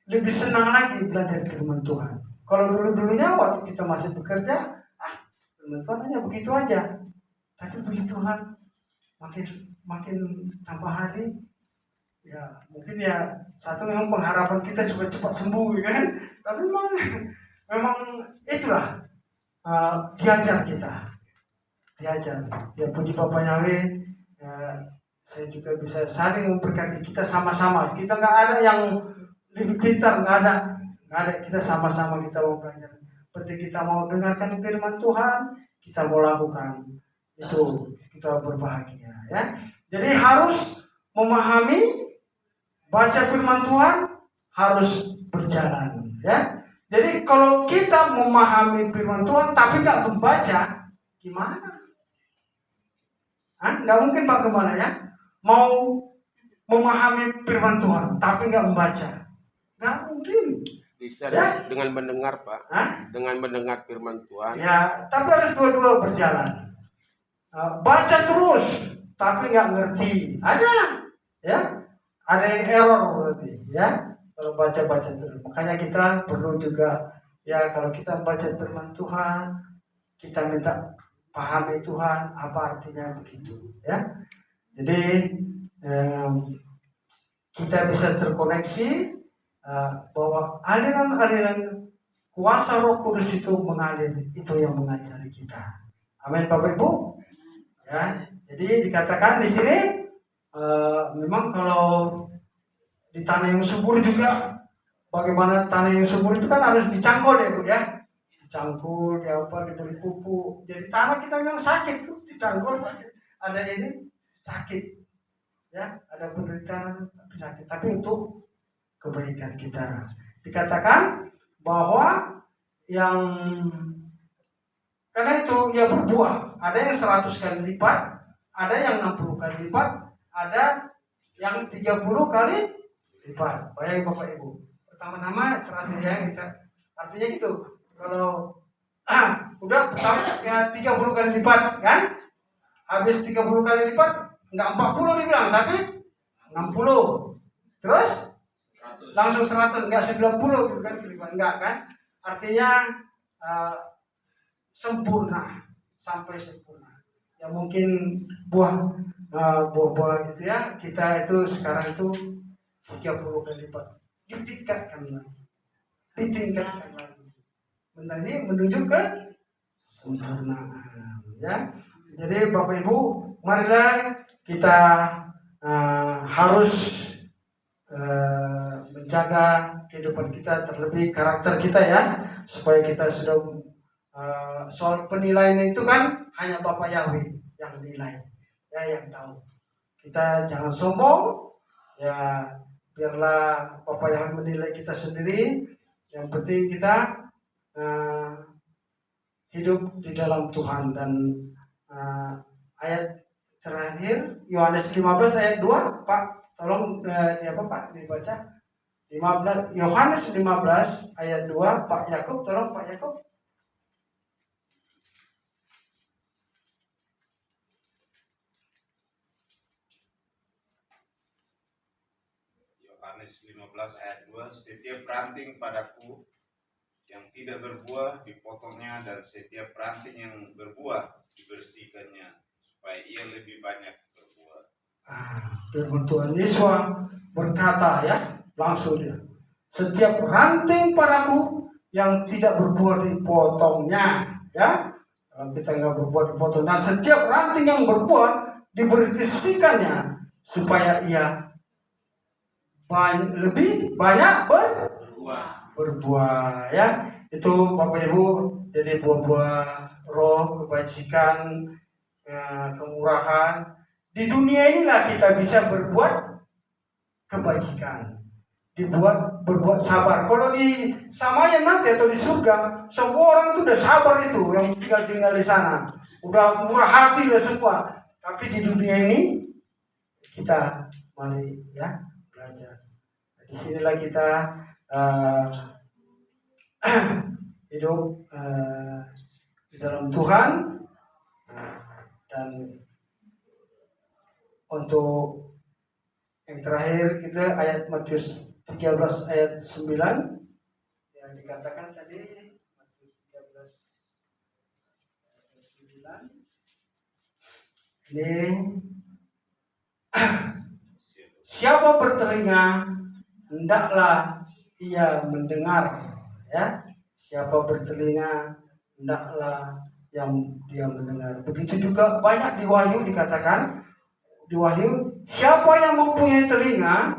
lebih senang lagi belajar firman Tuhan. Kalau dulunya waktu kita masih bekerja, firman Tuhan hanya begitu aja. Tapi puji Tuhan, makin tambah hari, ya mungkin ya satu memang pengharapan kita supaya cepat sembuh, kan? Tapi memang itulah diajar. Ya puji Bapak Yahweh, ya, saya juga bisa saling memberkati kita sama-sama. Kita nggak ada yang lebih pintar, nggak ada. Kita sama-sama kita mau belajar. Seperti kita mau dengarkan firman Tuhan, kita mau lakukan itu, kita berbahagia, ya. Jadi harus memahami, baca firman Tuhan, harus berjalan, ya. Jadi kalau kita memahami firman Tuhan tapi nggak membaca, gimana? Nggak mungkin bagaimana, ya? Mau memahami firman Tuhan tapi nggak membaca, nggak mungkin.
Bisa
Ya?
dengan mendengar, Pak. Dengan mendengar firman Tuhan.
Ya, tapi harus dua-dua berjalan. Baca terus tapi nggak ngerti, ada, ya. Ada yang error berarti, ya. Kalau baca terus, makanya kita perlu juga, ya, kalau kita baca firman Tuhan, kita minta pahami Tuhan apa artinya begitu, ya. Jadi kita bisa terkoneksi, bahwa aliran-aliran kuasa Roh Kudus itu mengalir, itu yang mengajari kita. Amin, Bapak Ibu. Ya, jadi dikatakan di sini, memang kalau di tanah yang subur juga, bagaimana tanah yang subur itu kan harus dicangkul, ya Bu, ya. Dicangkul, diberi pupuk. Jadi tanah kita yang sakit tuh dicangkul sakit. Ada ini sakit, ya. Ada penderitaan tapi sakit. Tapi untuk kebaikan kita. Dikatakan bahwa karena itu ya berbuah. Ada yang 100 kali lipat, ada yang 60 kali lipat, ada yang 30 kali lipat. Bayangin Bapak Ibu. Pertama-tama 100 artinya gitu. Kalau udah pertama ya 30 kali lipat, kan? Habis 30 kali lipat, enggak 40 dibilang, tapi 60. Terus langsung 100, enggak 90 gitu kan, enggak, kan? Artinya sempurna, sampai sempurna. Ya mungkin buah itu, ya, kita itu sekarang itu 30 kali lipat, ditingkatkan lagi. Ini menuju ke sempurnaan, ya. Jadi Bapak Ibu, marilah kita harus menjaga kehidupan kita, terlebih karakter kita, ya, supaya kita sudah soal penilaian itu kan hanya Bapak Yahweh yang nilai, ya, yang tahu. Kita jangan sombong, ya, biarlah Bapak Yahweh menilai kita sendiri. Yang penting kita hidup di dalam Tuhan. Dan ayat terakhir Yohanes 15 ayat 2, Pak, tolong Pak dibaca. 15 Yohanes 15 ayat 2, Pak Yakub, tolong Pak Yakub.
Yohanes 15 ayat 2, setiap ranting padaku yang tidak berbuah dipotongnya, dan setiap ranting yang berbuah dibersihkannya, supaya ia lebih banyak berbuah.
Firman Tuhan Yesus berkata, ya, langsung dia, setiap ranting padaku yang tidak berbuah dipotongnya, ya. Kalau kita nggak berbuah dipotong, dan setiap ranting yang berbuah dibersihkannya, supaya ia lebih banyak berbuah. berbuah ya. Itu Bapak Ibu, jadi buah-buah roh, kebajikan, kemurahan. Di dunia inilah kita bisa berbuat kebajikan, berbuat sabar. Kalau di Samayan nanti atau di surga, semua orang itu udah sabar, itu yang tinggal di sana, udah murah hati udah semua. Tapi di dunia ini kita mari ya belajar. Di sinilah kita hidup di dalam Tuhan. Dan untuk yang terakhir kita ayat Matius 13 ayat 9 yang dikatakan tadi, Matius 13 ayat 9 ini, siapa bertelinga hendaklah ia mendengar ya. Siapa bertelinga hendaklah yang dia mendengar. Begitu juga banyak di Wahyu dikatakan, di Wahyu, siapa yang mempunyai telinga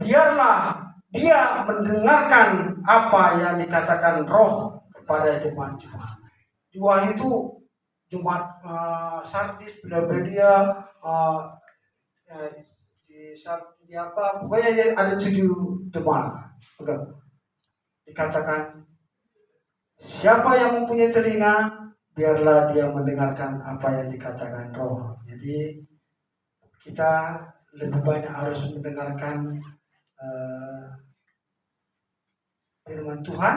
biarlah dia mendengarkan apa yang dikatakan Roh kepada jemaat-jemaat. Di Wahyu itu jemaat Sardis, Philadelphia, di apa, pokoknya ada 7 jemaat. Dikatakan siapa yang mempunyai telinga biarlah dia mendengarkan apa yang dikatakan Roh. Jadi kita lebih banyak harus mendengarkan firman Tuhan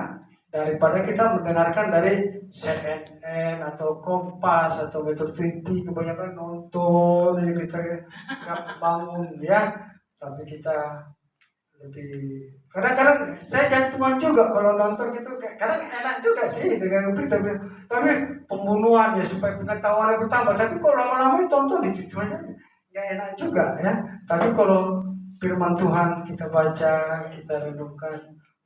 daripada kita mendengarkan dari CNN atau Kompas atau Metro TV. Kebanyakan nonton, kita nggak bangun ya. Tapi kita lebih, kadang-kadang saya jantungan juga kalau nonton gitu. Kadang enak juga sih dengan berita, tapi pembunuhan ya supaya pengetahuan yang bertambah. Tapi kalau lama-lama tonton itu aja nggak enak juga ya. Tapi kalau firman Tuhan kita baca, kita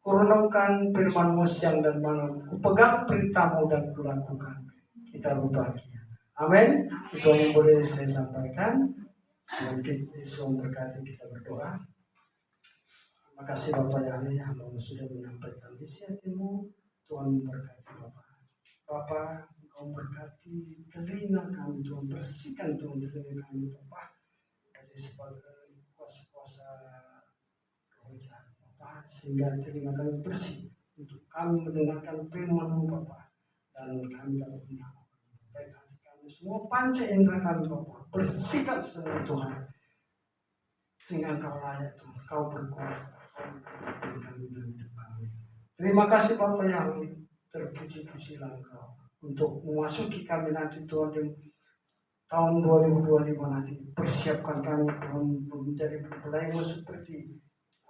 renungkan firman-Mu siang dan malam. Kupegang perintah-Mu dan kulakukan, kita berbahagia. Amin. Itu yang boleh saya sampaikan. Mungkin Yesus memberkati, kita berdoa. Terima kasih Bapak Yahweh, hamba sudah menyampaikan isi hati-Mu. Tuhan memberkati Bapak. Bapak, Engkau berkati telinga kami, Tuhan bersihkan Tuhan telinga kami Bapak dari sebagai kuasa-kuasa kehujanan Bapak, sehingga telinga kami bersih untuk kami mendengarkan firman-Mu Bapak, dan kami dapat melakukan baik hati kami, semua panca indera kami Bapak, bersihkan semua Tuhan, sehingga Engkau layak Tuhan, Engkau berkuasa. Terima kasih Bapak Yahweh, terpuji-pujilah Engkau untuk memasuki kami nanti Tuhan di tahun 2025 nanti. Persiapkan kami Tuhan menjadi pelayan seperti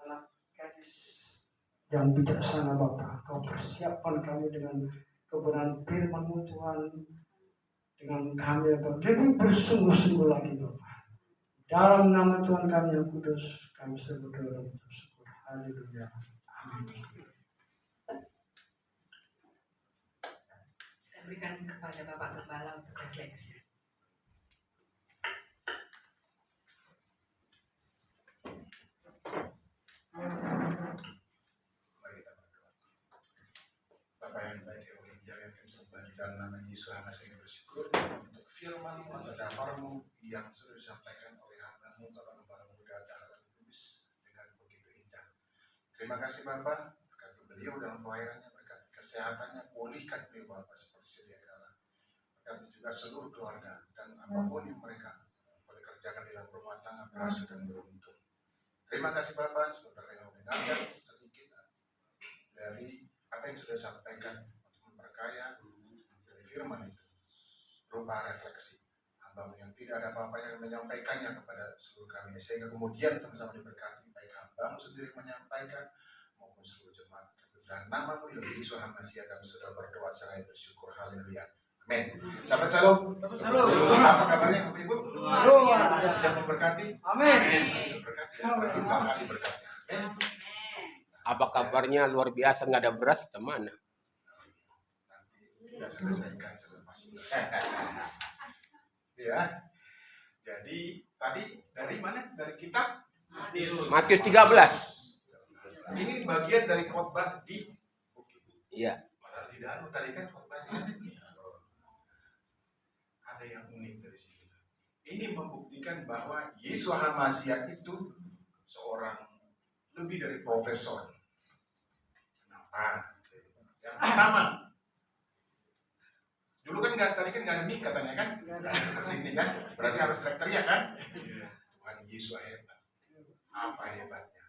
anak gadis yang bijaksana Bapak. Kau persiapkan kami dengan kebenaran firman-Mu Tuhan, dengan kami lebih bersungguh-sungguh lagi Bapak. Dalam nama Tuhan kami yang kudus, kami berdoa dan bersyukur. Haleluya. Amin.
Saya berikan kepada Bapak Gembala untuk refleksi.
Bapak yang baik, yang kami sembah di dalam nama Yesus, hamba saya bersyukur untuk firman-Mu atau daftar-Mu yang sudah disampaikan oleh hamba-Mu, Bapak Gembala Muda Dahlan Kudus, dengan begitu indah. Terima kasih Bapak, berkati beliau dalam pelayanannya, berkati kesehatannya, pulihkan beliau Bapak seperti sedia kala. Berkati juga seluruh keluarga dan apapun yang mereka boleh kerjakan di dalam rumah tangga, berhasil dan beruntung. Terima kasih Bapak, sebentar yang mendengarkan sedikit dari apa yang sudah disampaikan untuk memperkaya dari firman itu berupa refleksi. Hamba-Mu yang tidak ada apa-apanya yang menyampaikannya kepada seluruh kami, sehingga kemudian sama-sama diberkati, baik hamba-Mu sendiri menyampaikan maupun seluruh jemaat. Dan nama-Mu yang Yesus hamba siap, kami sudah berdoa seraya bersyukur. Haleluya. Amin. Sahabat Shalom. Apa kabarnya Bapak Ibu? Siap memberkati? Amin. Berkati. Kali berkati. Amin.
Apa kabarnya? Luar biasa, nggak ada beras kemana?
Kita selesaikan selepas ini. Ya. Jadi tadi dari mana? Dari kitab
Matius 13.
Ini bagian dari khotbah di
Iya.
Padahal di danau tadi kan khotbahnya ada yang unik dari sini. Ini membuktikan bahwa Yesus HaMasiah itu seorang lebih dari profesor. Kenapa? Yang pertama, dulu kan tadi kan nggak ada mic katanya kan, nggak seperti ini kan, berarti harus teriak kan? Tuhan Yesus hebat. Apa hebatnya?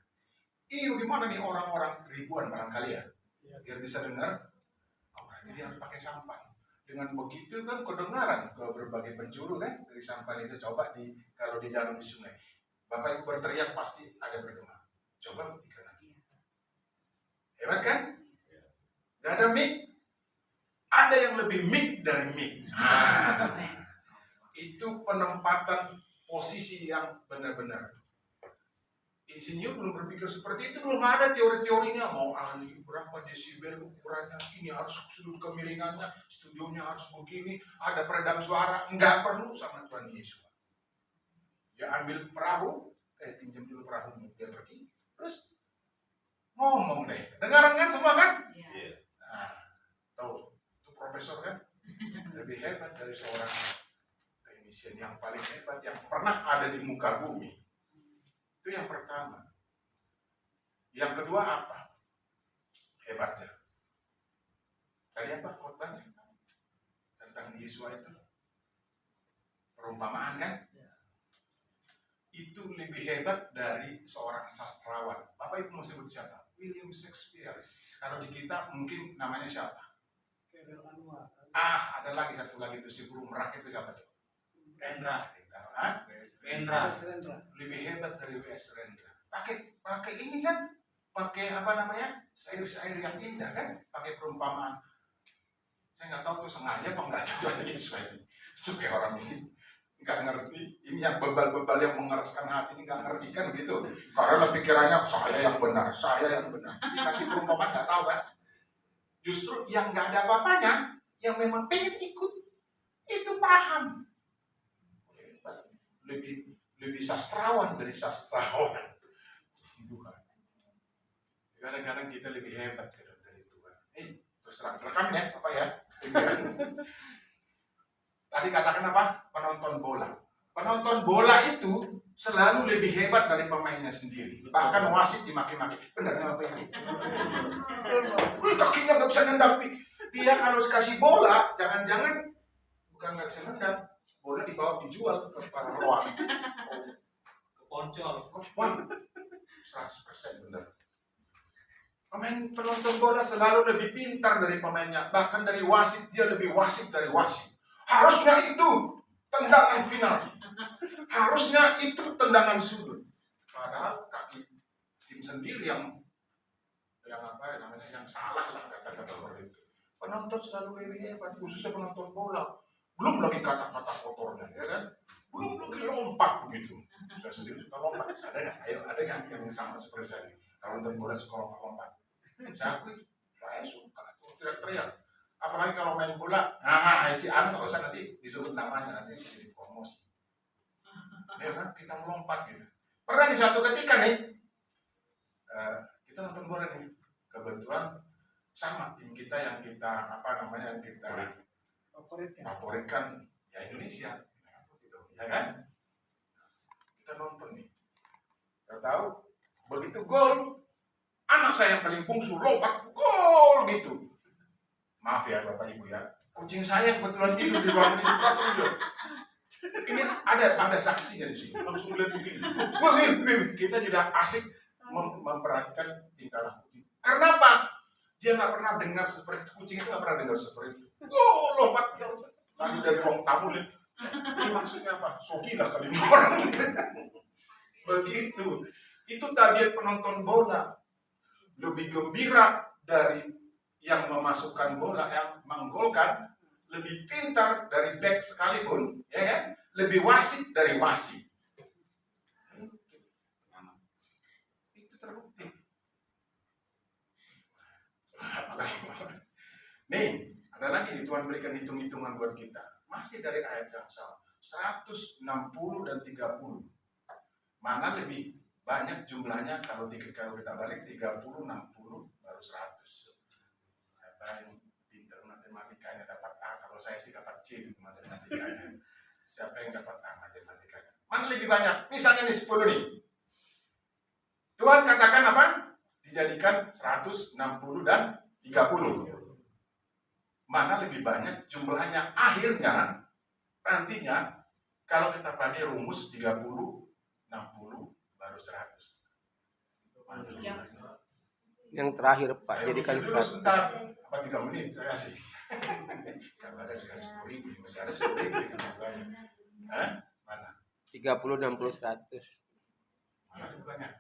Ini gimana nih orang-orang ribuan barangkali ya, biar bisa dengar. Orang ini harus pakai sampan. Dengan begitu kan kedengaran ke berbagai penjuru kan dari sampan itu. Coba kalau di danau di sungai, Bapak Ibu berteriak pasti ada bergema. Coba buktikan lagi. Hebat kan? Gak ada mic. Ada yang lebih mic dari mic. Itu penempatan posisi yang benar-benar. Insinyur belum berpikir seperti itu, belum ada teori-teorinya. Mau ahli berapa desibel ukurannya, ini harus sudut kemiringannya, studionya harus begini, ada peredam suara. Enggak perlu sama Tuhan Yesus. Dia ambil perahu, pinjam dulu perahumu, dia pergi, terus ngomong deh. Dengaran kan semua kan?
Iya.
Nah, tahu, itu profesor kan? Lebih hebat dari seorang teknisian yang paling hebat yang pernah ada di muka bumi. Itu yang pertama. Yang kedua apa? Hebatnya. Tadi apa khotbahnya? Tentang Yesus itu. Perumpamaan kan? Itu lebih hebat dari seorang sastrawan. Bapak Ibu mau sebut siapa? William Shakespeare. Kalau di kita mungkin namanya siapa? Ada lagi satu lagi itu si burung merak itu siapa tuh?
Rendra.
Lebih hebat dari W.S. Rendra. Pakai ini kan? Pakai apa namanya? Syair-syair yang indah kan? Pakai perumpamaan. Saya nggak tahu tuh sengaja apa nggak Tuhan Yesus itu. Supaya orang ini nggak ngerti. Ini yang bebal-bebal yang mengeraskan hati ini nggak ngerti kan gitu. Karena pikirannya saya yang benar. Dikasih perumpamaan nggak tahu kan? Justru yang nggak ada apa-apanya, yang memang pengen ikut, itu paham. Lebih sastrawan dari sastrawan. Kadang-kadang kita lebih hebat dari Tuhan. Terus terang, rekam ya, apa ya? Tadi katakan apa? Penonton bola. Penonton bola itu selalu lebih hebat dari pemainnya sendiri. Bahkan wasit dimaki-maki. Benarnya apa ini? Kakinya nggak bisa nendang. Dia kalau kasih bola, jangan-jangan bukan nggak bisa nendang. Bola dibawa dijual ke para luar.
Ke Poncol.
Wah, 100% benar. Penonton bola selalu lebih pintar dari pemainnya. Bahkan dari wasit, dia lebih wasit dari wasit. Harusnya itu tendangan final. Harusnya itu tendangan sudut. Padahal kaki tim sendiri yang apa namanya yang salah lah kata-kata seperti itu. Penonton selalu lebih hebat, khususnya penonton bola. Belum lagi kata-kata kotornya, ya kan? Belum lagi lompat begitu. Saya sendiri suka lompat. Ada nggak? Ayo, ada nggak yang sama seperti saya? Kalau nonton bola suka lompat-lompat. Saya suka tuh teriak-teriak. Apalagi kalau main bola, si Anu nggak usah nanti disebut namanya nanti jadi promosi. Ya kan? Kita melompat gitu. Pernah di suatu ketika nih, kita nonton bola nih. Kebetulan sama tim kita yang kita favoritkan ya Indonesia, ya kan? Kita nonton nih, kita tahu begitu gol, anak saya yang paling bungsu lompat gol gitu. Maaf ya Bapak Ibu ya, kucing saya kebetulan tidur di ruangan itu. Ini ada saksinya di sini, langsung lihat begini. Kita tidak asik memperhatikan tingkah laku. Karena apa? Dia nggak pernah dengar seperti kucing itu, nggak pernah dengar seperti itu. Lompat lagi dari ruang tamu lihat. Ini maksudnya apa? Sogilah kali ini orang. Begitu. Itu tabiat penonton bola. Lebih gembira dari yang memasukkan bola, yang menggolkan. Lebih pintar dari back sekalipun, ya kan? Lebih wasit dari wasit. Itu terbukti. Nih, ada lagi nih Tuhan berikan hitung-hitungan buat kita. Masih dari ayat yang sama. 160 dan 30. Mana lebih banyak jumlahnya kalau kita balik 30, 60, baru 100. Siapa C di matematikanya. Siapa yang dapat A matematikanya? Mana lebih banyak? Misalnya nih 10 nih. Tuhan katakan apa? Dijadikan 160 dan 30. Mana lebih banyak jumlahnya akhirnya nantinya kalau kita pakai rumus 30, 60 baru 100. Mana lebih banyak?
Yang terakhir Pak,
Ayo,
jadikan
bikin dulu
100.
sebentar. Apa 3 menit saya kasih. Kalau ada sekali 10.000, masih ada 10.000 yang banyak. Hah? Mana?
30, 60, 100.
Mana lebih banyak?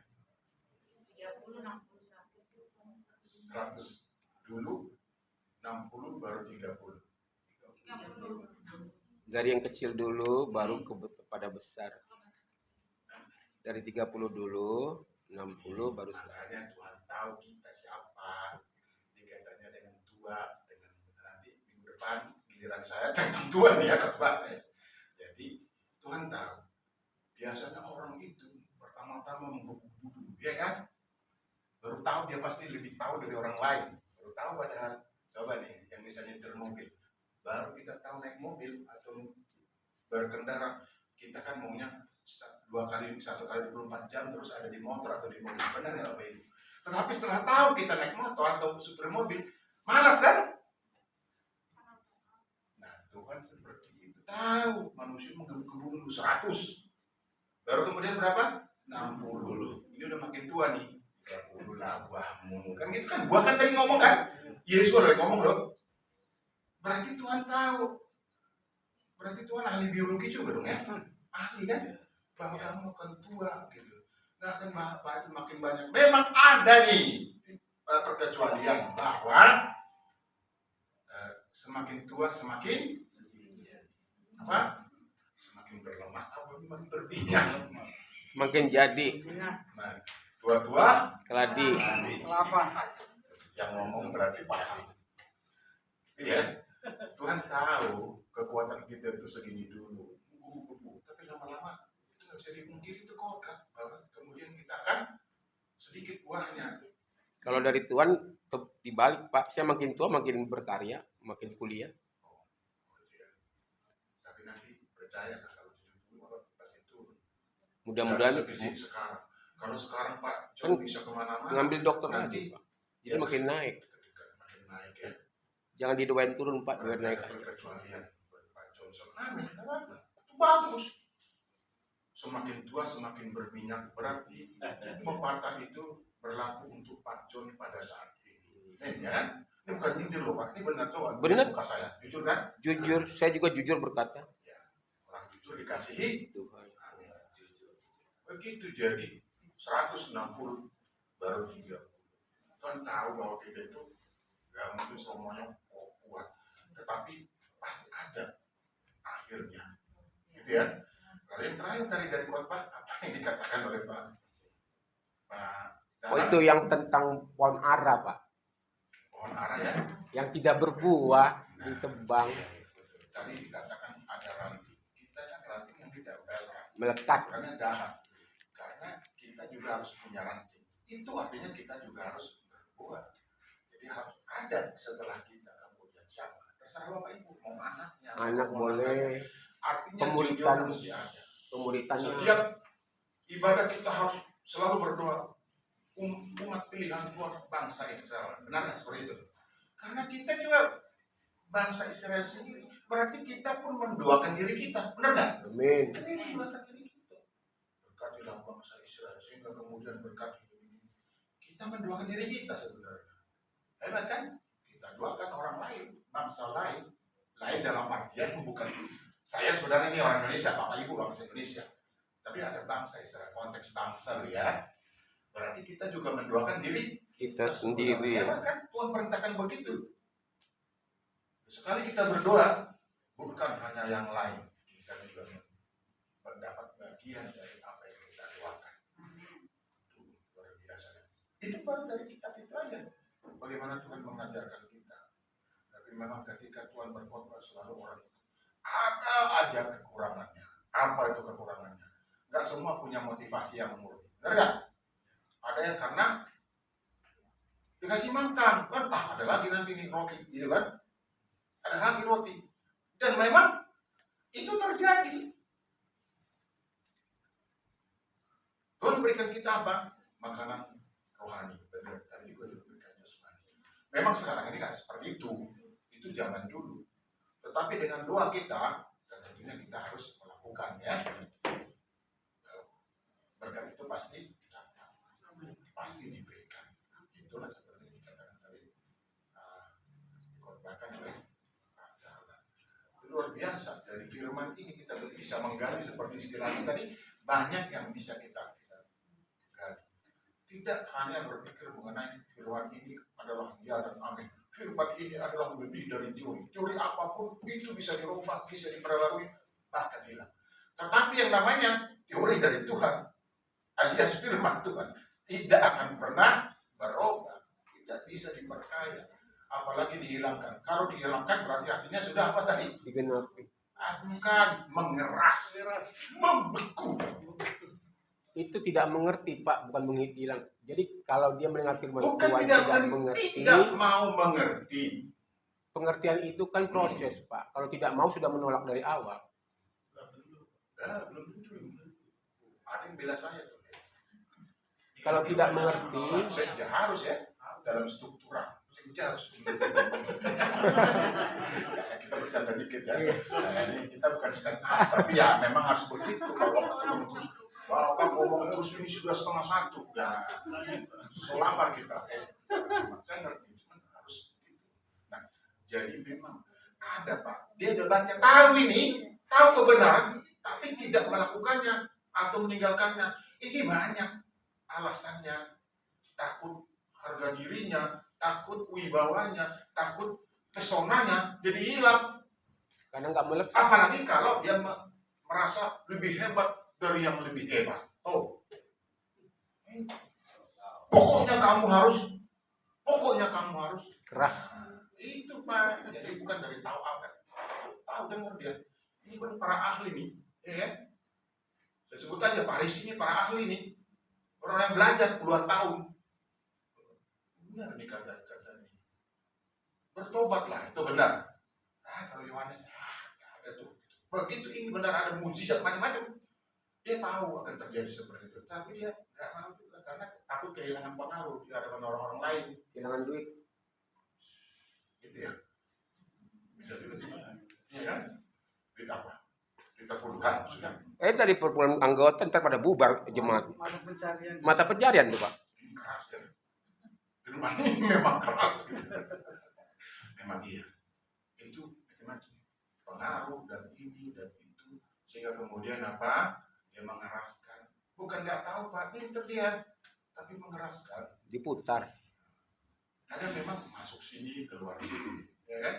100 dulu, 60 baru 30.
Dari yang kecil dulu baru kepada besar. Dari 30 dulu, 60 baru 100.
Makanya Tuhan tahu kita siapa. Dikaitannya dengan tua, dengan nanti minggu depan giliran saya tentang tua nih ya khotbah. Jadi Tuhan tahu. Biasanya orang itu pertama-tama menggebu-gebu, ya kan? Baru tahu dia pasti lebih tahu dari orang lain. Baru tahu padahal coba nih yang misalnya nyetir mobil. Baru kita tahu naik mobil atau berkendara, kita kan maunya 1 kali 24 jam terus ada di motor atau di mobil. Benar nggak Bapak Ibu? Tetapi setelah tahu kita naik motor atau supir mobil, malas kan? Nah Tuhan seperti itu tahu manusia menggebu-gebu dulu 100. Baru kemudian berapa? 60. Ini udah makin tua nih. 30 lah buahmu. Kan gitu kan? Buah kan tadi ngomong kan? Yesus udah ngomong loh. Berarti Tuhan tahu. Berarti Tuhan ahli biologi juga dong ya? Ahli kan? Bahwa kamu akan tua gitu. Nah akan makin banyak. Memang ada nih perkecualian bahwa semakin tua semakin apa? Semakin berlemah atau semakin berminyak.
Semakin jadi
Nah, tua-tua
keladi.
yang ngomong berarti paham. Itu ya. Tuhan tahu kekuatan kita itu segini dulu. Tapi lama-lama itu nggak bisa dipungkiri itu kodrat. Kemudian kita akan sedikit buahnya.
Kalau dari Tuhan dibalik Pak, saya makin tua makin berkarya, makin kuliah.
Tapi nanti percaya kalau 70 orang pasti turun.
Mudah-mudahan
Sekarang. Kalau sekarang Pak John bisa kemana-mana.
ngambil dokter
nanti
lagi Pak. Jadi makin naik.
Makin naik ya.
Jangan didoain turun Pak, biar naik aja.
Perkecualian Pak Johnson. Amin. Itu bagus. Semakin tua semakin berminyak, berarti pepatah itu berlaku untuk Pak John pada saat ini. Ya kan? Ini bukan nyindir loh Pak, ini benar tuh.
Benar.
Bukan saya, jujur kan?
Jujur, saya juga jujur berkata.
Ya. Orang jujur dikasihi.
Tuhan.
Amin. Begitu jadi 160 baru 30. Tuhan tahu bahwa kita itu gak mungkin semuanya kuat, tetapi pasti ada akhirnya, gitu ya. Lalu yang terakhir tadi dari khotbah apa yang dikatakan oleh Pak
Oh itu yang tentang pohon ara Pak,
pohon ara ya,
yang tidak berbuah ditebang,
iya, itu. Tadi dikatakan ada ranting, kita kan ranting yang tidak
melekat.
karena dahan, karena kita juga harus punya ranting. Itu artinya kita juga harus berbuah. Jadi harus ada setelah kita, kemudian siapa? Terserah Bapak Ibu, mau anaknya,
Anak
mau
boleh,
artinya
pemuritan.
junior mesti ada.
pemuritannya.
Setiap ibadah kita harus selalu berdoa. Umat pilihan Tuhan bangsa Israel. Benar nggak seperti itu? Karena kita juga bangsa Israel sendiri. Berarti kita pun mendoakan diri kita. Benar nggak?
Amin.
Kita mendoakan diri kita. Berkatilah bangsa Israel sehingga kemudian berkat hidup ini. Kita mendoakan diri kita sebenarnya. Hebat kan? Kita doakan orang lain, bangsa lain. Lain dalam artian bukan saya sebenarnya ini orang Indonesia, Bapak Ibu bangsa Indonesia. Tapi ada bangsa Israel, konteks bangsa loh ya. Berarti kita juga mendoakan diri
Kita sendiri.
ya kan Tuhan perintahkan begitu. Sekali kita berdoa, bukan hanya yang lain, kita juga mendapat bagian dari apa yang kita doakan. Itu luar biasa. Itu baru dari kitab itu aja. Bagaimana Tuhan mengajarkan kita. Tapi memang ketika Tuhan berkhotbah selalu orang itu ada aja kekurangannya. Apa itu kekurangannya? Gak semua punya motivasi yang murni. Benar gak? Ada yang karena dikasih makan kan, ada lagi nanti nih roti, gitu kan? Ada lagi roti. Dan memang itu terjadi. Tuhan berikan kita apa? Makanan rohani. Benar, tadi juga diberikan jasmani. Memang sekarang ini nggak seperti itu. Itu zaman dulu. Tetapi dengan doa kita, dan tentunya kita harus melakukannya, berkat itu pasti diberikan. Itulah seperti dikatakan tadi, dikorbankan oleh Allah. Luar biasa, dari firman ini kita bisa menggali seperti istilahnya tadi, banyak yang bisa kita gali. Tidak hanya berpikir mengenai firman ini adalah ya dan amin. Firman ini adalah lebih dari teori. Teori apapun itu bisa dirubah, bisa diperbarui, bahkan hilang. Tetapi yang namanya teori dari Tuhan, alias firman Tuhan, tidak akan pernah berubah, tidak bisa diperkaya, apalagi dihilangkan. Kalau dihilangkan berarti artinya sudah apa tadi?
Digenapi.
Bukan, mengeras, membeku.
Itu tidak mengerti, Pak, bukan menghilang. Jadi kalau dia mendengar firman
Bukan
Tuhan
tidak
mengerti,
tidak mau mengerti.
pengertian itu kan proses, Pak. Kalau tidak mau sudah menolak dari awal.
Belum tentu. Ada yang bela saya tuh.
Kalau tidak mengerti,
Senja harus ya dalam struktural. Senja harus. Kita bercanda dikit ya. Nah, ini kita bukan stand up, tapi ya memang harus begitu. Kalau ketemu terus, Bapak ngomong terus ini sudah 1:30. Ya, selamar kita. Saya ngerti, cuma harus begitu. Nah, jadi memang ada Pak. Dia udah baca, tahu ini, tahu kebenaran, tapi tidak melakukannya atau meninggalkannya. Ini banyak alasannya. Takut harga dirinya, takut wibawanya, takut pesonanya jadi hilang.
karena nggak melekat.
Apalagi kalau dia merasa lebih hebat dari yang lebih hebat. Oh, pokoknya kamu harus
Keras.
itu Pak. Jadi bukan dari tahu apa, tahu dengar dia. Ini kan para ahli nih, ya kan? Saya sebut aja Paris ini para ahli nih, orang yang belajar puluhan tahun. Benar nih kata ini. Bertobatlah, itu benar. Kalau Yohanes, nggak ada tuh. Begitu ini benar ada mujizat macam-macam. Dia tahu akan terjadi seperti itu, tapi dia nggak mau juga karena takut kehilangan pengaruh di hadapan orang-orang lain.
Kehilangan duit.
Gitu ya. Bisa juga sih. Iya kan? Duit apa? Duit puluhan, sudah.
Dari perpuluhan anggota ntar pada bubar jemaat. Mata pencarian tuh, Pak.
Ini keras kan? Firman ini memang keras gitu. Memang iya. Itu macam-macam. Pengaruh dan ini dan itu. Sehingga kemudian apa? Dia mengeraskan. Bukan nggak tahu Pak, ini terlihat. Tapi mengeraskan.
Diputar.
Ada memang masuk sini, keluar sini. Ya kan?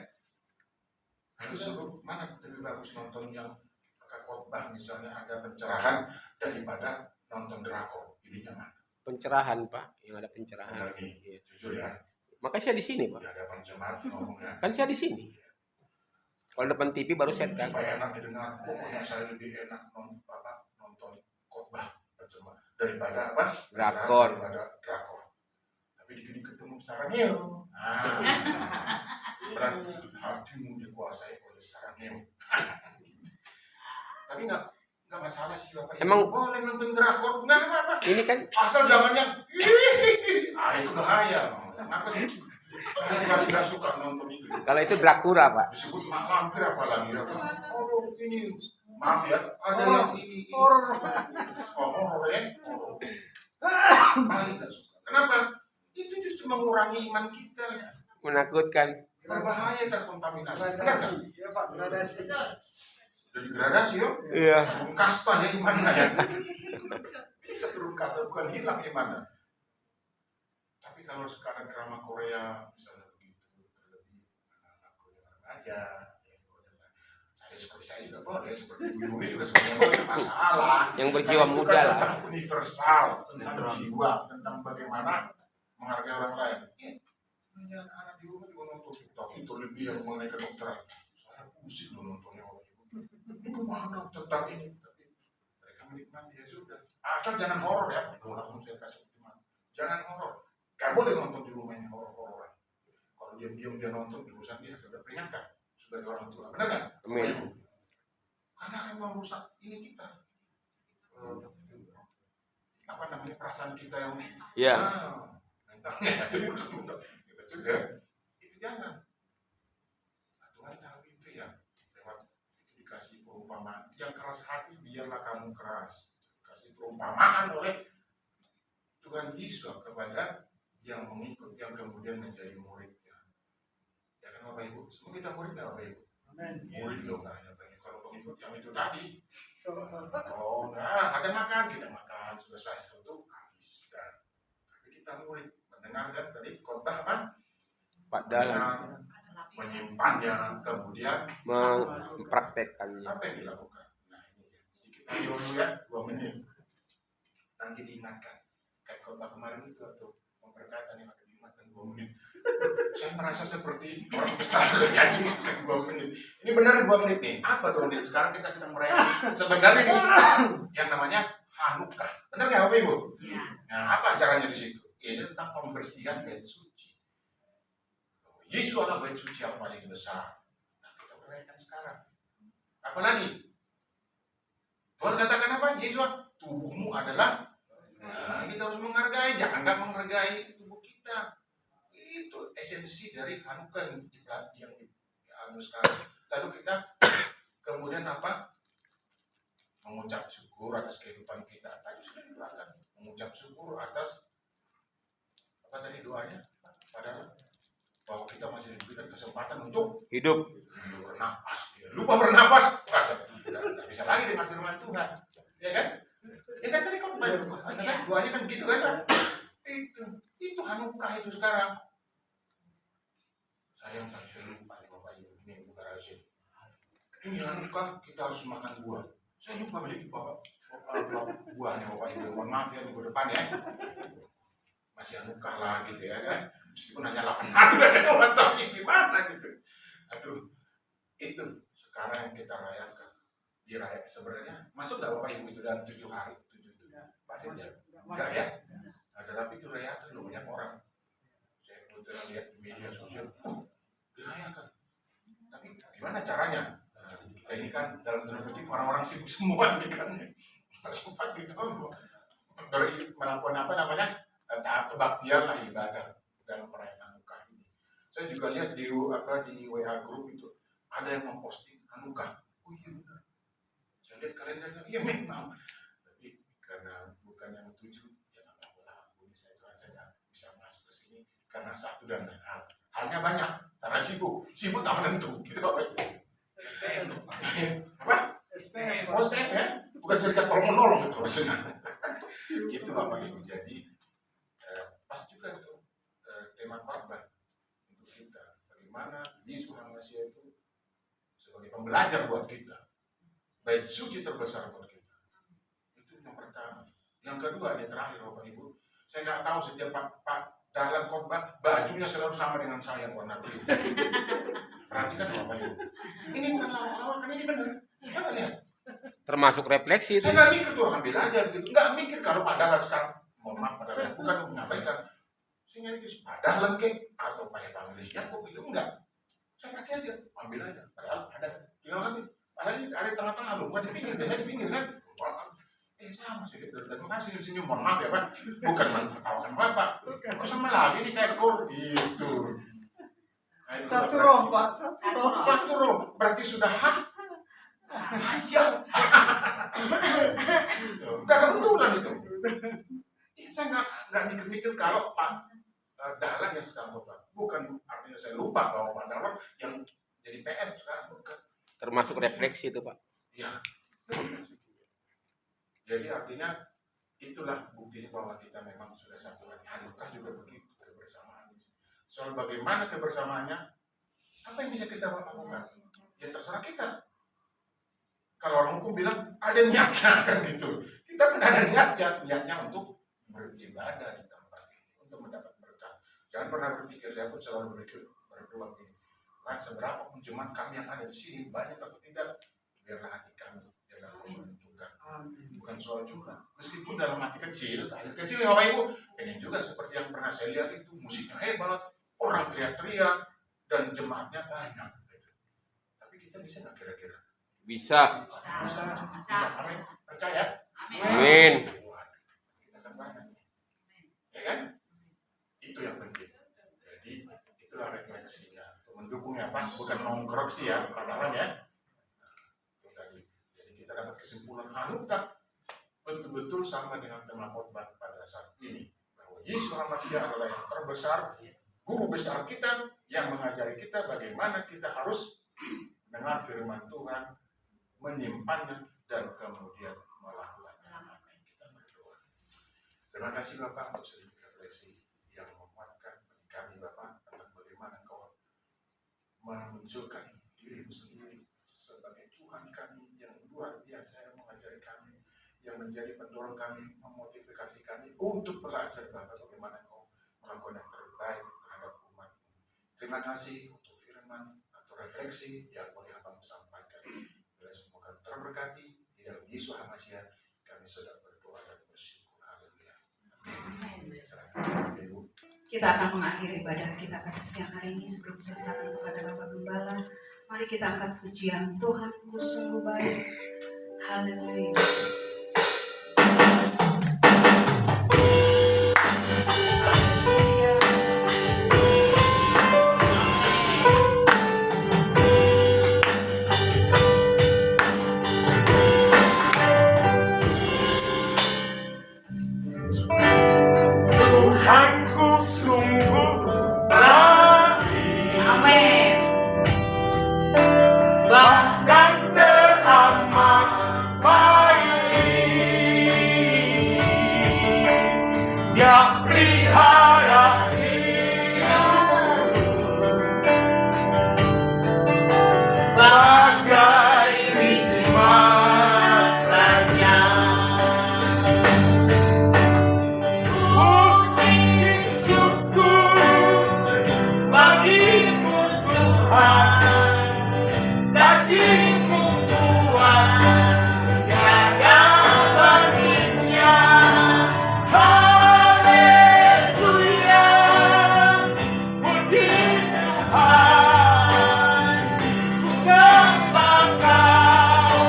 Lalu suruh, mana lebih bagus nonton yang pakai khotbah misalnya ada pencerahan daripada nonton drakor. Pilihnya mana?
Pencerahan, Pak, yang ada pencerahan.
Benar nih,
Iya.
jujur ya.
Makanya saya di sini, Pak.
Di hadapan jemaat ngomongnya.
Kan saya di sini. Kalau depan TV baru set kan.
Supaya enak didengar, pokoknya saya lebih enak nonton khotbah daripada apa?
Drakor.
Daripada drakor. Tapi dikini ketemu sarangnya. Berarti hatimu dikuasai oleh sarangnya. Tapi nggak masalah sih Bapak.
Emang
boleh nonton drakor, nggak apa-apa.
ini kan
Asal jangan yang itu bahaya. Kenapa? Saya nggak suka nonton itu.
kalau itu Dracula, Pak.
Disebut mak lampir apalagi ya kan? Oh ini maaf ya, ada yang ini. Horor ya? Paling nggak suka. Kenapa? Itu justru mengurangi iman kita.
Menakutkan.
Berbahaya terkontaminasi. Benar kan?
Iya Pak, gradasi.
Jadi gradasi yo.
Iya.
Turun kasta ya imannya ya. Bisa turun kasta bukan hilang imannya. Tapi kalau sekarang drama Korea misalnya begitu terlebih anak-anak Korea aja. Saya seperti saya juga boleh, seperti Bu Yuni juga sebenarnya boleh, masalah.
Yang berjiwa
Karena itu
muda
kan
lah.
tentang universal, tentang jiwa, tentang bagaimana menghargai orang lain. Ya, anak di rumah juga nonton TikTok itu lebih yang mengenai kedokteran. Saya pusing loh nontonnya orang itu. Ini kemana tentang ini? Tapi mereka menikmati ya sudah. Asal jangan horor ya. Langsung saya kasih optimal. Jangan horor. Gak boleh nonton di rumahnya horor-hororan. Kalau diam-diam dia nonton di urusan dia sudah peringatkan. sebagai orang tua. Benar nggak?
Amin.
Karena akan merusak ini kita. Apa namanya, perasaan kita yang
Ya.
mentalnya kita juga itu jangan. Nah, Tuhan tahu itu ya, lewat itu dikasih perumpamaan yang keras hati biarlah kamu keras, kasih perumpamaan oleh Tuhan Yesus kepada yang mengikut, yang kemudian menjadi muridnya. Ya kan Bapak Ibu, semua kita murid nggak Bapak Ibu? Murid loh, nggak hanya pengikut. Kalau pengikut yang itu tadi, oh nah ada makan, kita makan selesai itu habis kan. Tapi kita murid mendengarkan tadi khotbah apa?
Padahal
Menyimpannya, kemudian
mempraktekkannya.
apa yang dilakukan? Nah ini ya, sedikit lagi dulu ya, 2 menit. Nanti diingatkan. Kayak khotbah kemarin itu waktu memperkatakan yang akan diingatkan 2 menit. Saya merasa seperti orang besar ya, diingatkan 2 menit. Ini benar 2 menit nih. Apa 2 menit? Sekarang kita sedang merayakan sebenarnya ini yang namanya Hanukkah. Benar nggak Bapak Ibu?
Ya.
Nah, apa acaranya di situ? Ini tentang pembersihan bait suci. Yesus adalah bait suci yang paling besar. Nah, kita merayakan sekarang. Apalagi? Tuhan katakan apa? Yesus, tubuhmu adalah. Nah, kita harus menghargai, jangan nggak menghargai tubuh kita. Itu esensi dari Hanukkah yang sekarang. Lalu kita kemudian apa? Mengucap syukur atas kehidupan kita. Tadi sudah dijelaskan. Mengucap syukur atas apa tadi doanya? Padahal bahwa kita masih diberikan kesempatan untuk
Hidup.
bernapas. Lupa bernapas, nggak bisa lagi dengan firman Tuhan, ya kan? Ya kan tadi kau kan doanya kan gitu kan? Itu Hanukkah itu sekarang. Sayang tak saya lupa nih Bapak Ibu, ini bukan rahasia. Ini Hanukkah kita harus makan buah. Saya lupa beli buahnya Bapak Ibu. Mohon maaf ya minggu depan ya. Masih Hanukkah lah gitu ya kan? Meskipun hanya 8 hari dan orang tahu gimana gitu. Aduh, itu sekarang yang kita rayakan. Dirayakan sebenarnya masuk nggak Bapak Ibu itu dalam 7 hari? 7 itu pasti enggak ya? Nah, tetapi itu rayakan loh banyak orang. Saya kebetulan lihat di media sosial, dirayakan. Tapi gimana caranya? Nah, kita ini kan dalam tanda petik orang-orang sibuk semua nih kan. Sempat kita melakukan apa namanya? Tahap kebaktian lah ibadah dalam perayaan Hanukkah ini. Saya juga lihat di WA group itu ada yang memposting Hanukkah. Oh iya benar. Saya lihat kalendernya, iya memang. Tapi karena bukan yang 7, ya nggak apa-apa. Saya itu aja bisa masuk ke sini karena satu dan lain hal. Halnya banyak karena sibuk tak menentu. Gitu Bapak Ibu. Apa? Oh STM ya? Bukan serikat tolong menolong gitu maksudnya. Gitu Bapak Ibu. Jadi pas juga itu tema khotbah untuk kita. Bagaimana Yesus Hamasiah itu sebagai pembelajar buat kita, bait suci terbesar buat kita. Itu yang pertama. Yang kedua, yang terakhir Bapak Ibu, saya nggak tahu setiap Pak dalam khotbah bajunya selalu sama dengan saya warna biru. Perhatikan Bapak Ibu. Ini bukan lawak-lawakan, ini benar. Coba lihat.
Termasuk refleksi itu.
Saya nggak mikir tuh orang belajar gitu, nggak mikir kalau padahal sekarang, mohon maaf padahal bukan menyampaikan. Saya nyari padahal kek atau pakai evangelis Yakub itu enggak. Saya pakai aja, ambil aja. Padahal ada, tinggal kan, padahal ini ada di tengah-tengah loh, bukan di pinggir kan. Sama sih, terima kasih di sini, mohon maaf ya Pak, bukan mentertawakan Bapak. Kok sama lagi nih kayak kur, gitu.
Satu roh Pak,
Satu roh, berarti sudah siap. Enggak kebetulan itu. Saya nggak mikir-mikir kalau Pak Dahlan yang sekarang khotbah. Bukan artinya saya lupa bahwa Pak Dahlan yang jadi PM sekarang, bukan.
Termasuk refleksi itu Pak.
Ya. Jadi artinya itulah bukti bahwa kita memang sudah satu lagi. Hanukkah juga begitu, kebersamaan. Soal bagaimana kebersamaannya, apa yang bisa kita lakukan? Ya terserah kita. Kalau orang hukum bilang ada niatnya kan gitu. Kita kan ada niatnya untuk beribadah di tempat ini, untuk mendapat berkat. Jangan pernah berpikir, saya pun selalu berdoa ini. Kan seberapa pun jemaat kami yang ada di sini banyak atau tidak, biarlah hati kami dalam menentukan. Bukan soal jumlah. Meskipun dalam hati kecil ya Bapak Ibu, pengen juga seperti yang pernah saya lihat itu musiknya hebat, orang teriak-teriak dan jemaatnya banyak. bisa nggak kira-kira?
Bisa.
Bisa. Amin. Percaya?
Amin.
Kita akan banyak. Ya kan? Itu yang penting. Jadi itulah refleksinya. Untuk mendukungnya Pak, bukan mengkoreksi ya, padawan ya. Itu tadi. Jadi kita dapat kesimpulan hanukkah betul-betul sama dengan tema khotbah pada saat ini. Bahwa Yesus Al-Masih adalah yang terbesar, guru besar kita yang mengajari kita bagaimana kita harus mendengar firman Tuhan, menyimpannya, dan kemudian melakukannya. Amin. Kita berdoa. Terima kasih Bapak untuk sedikit refleksi yang menguatkan bagi kami Bapak tentang bagaimana Engkau memunculkan dirimu sendiri sebagai Tuhan kami yang luar biasa yang mengajari kami, yang menjadi pendorong kami, memotivasi kami untuk belajar Bapak bagaimana Engkau melakukan yang terbaik terhadap umat. Terima kasih untuk firman atau refleksi yang boleh Abang sampaikan. Bila semoga terberkati di dalam Yesus Al-Masih kami sedang berdoa dan bersyukur. Haleluya. Amin.
Kita akan mengakhiri ibadah kita pada siang hari ini. Sebelum saya serahkan kepada Bapak Gembala, mari kita angkat pujian Tuhan sungguh baik. Haleluya.
Tuhanku sungguh baik,
Amin.
bahkan teramat baik. Dia pelihara bagai biji matanya. Puji syukur bagimu Tuhan, kasih-Mu Tuhan tiada bandingnya. Haleluya, puji Tuhan, ku sembah Kau,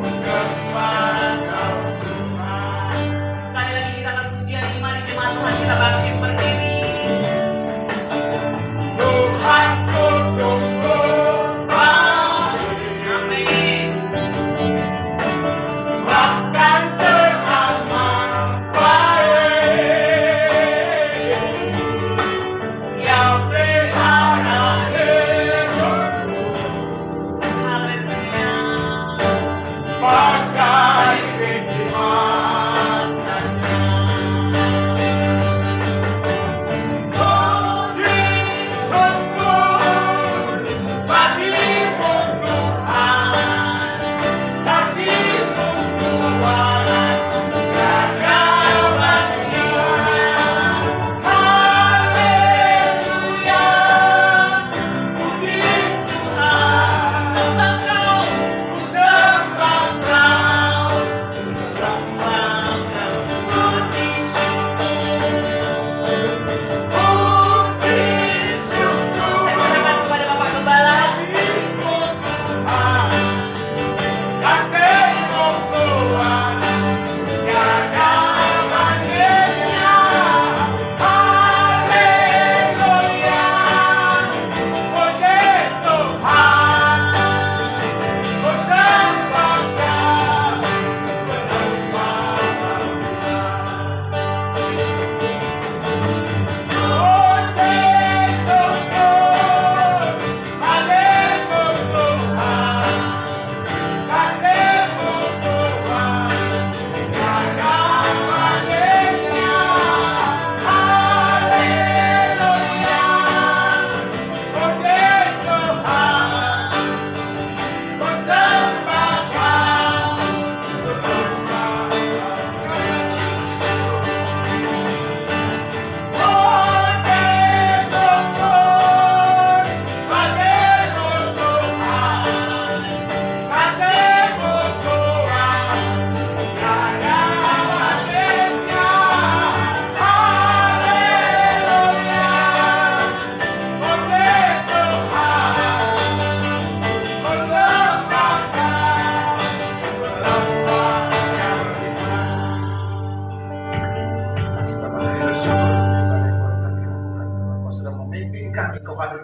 ku sembah Kau Tuhan.
Sekali lagi kita akan pujian ini. Mari jemaat Tuhan kita bangkit berdiri.
Tuhanku sungguh baik,
Amin.
bahkan teramat baik. Dia pelihara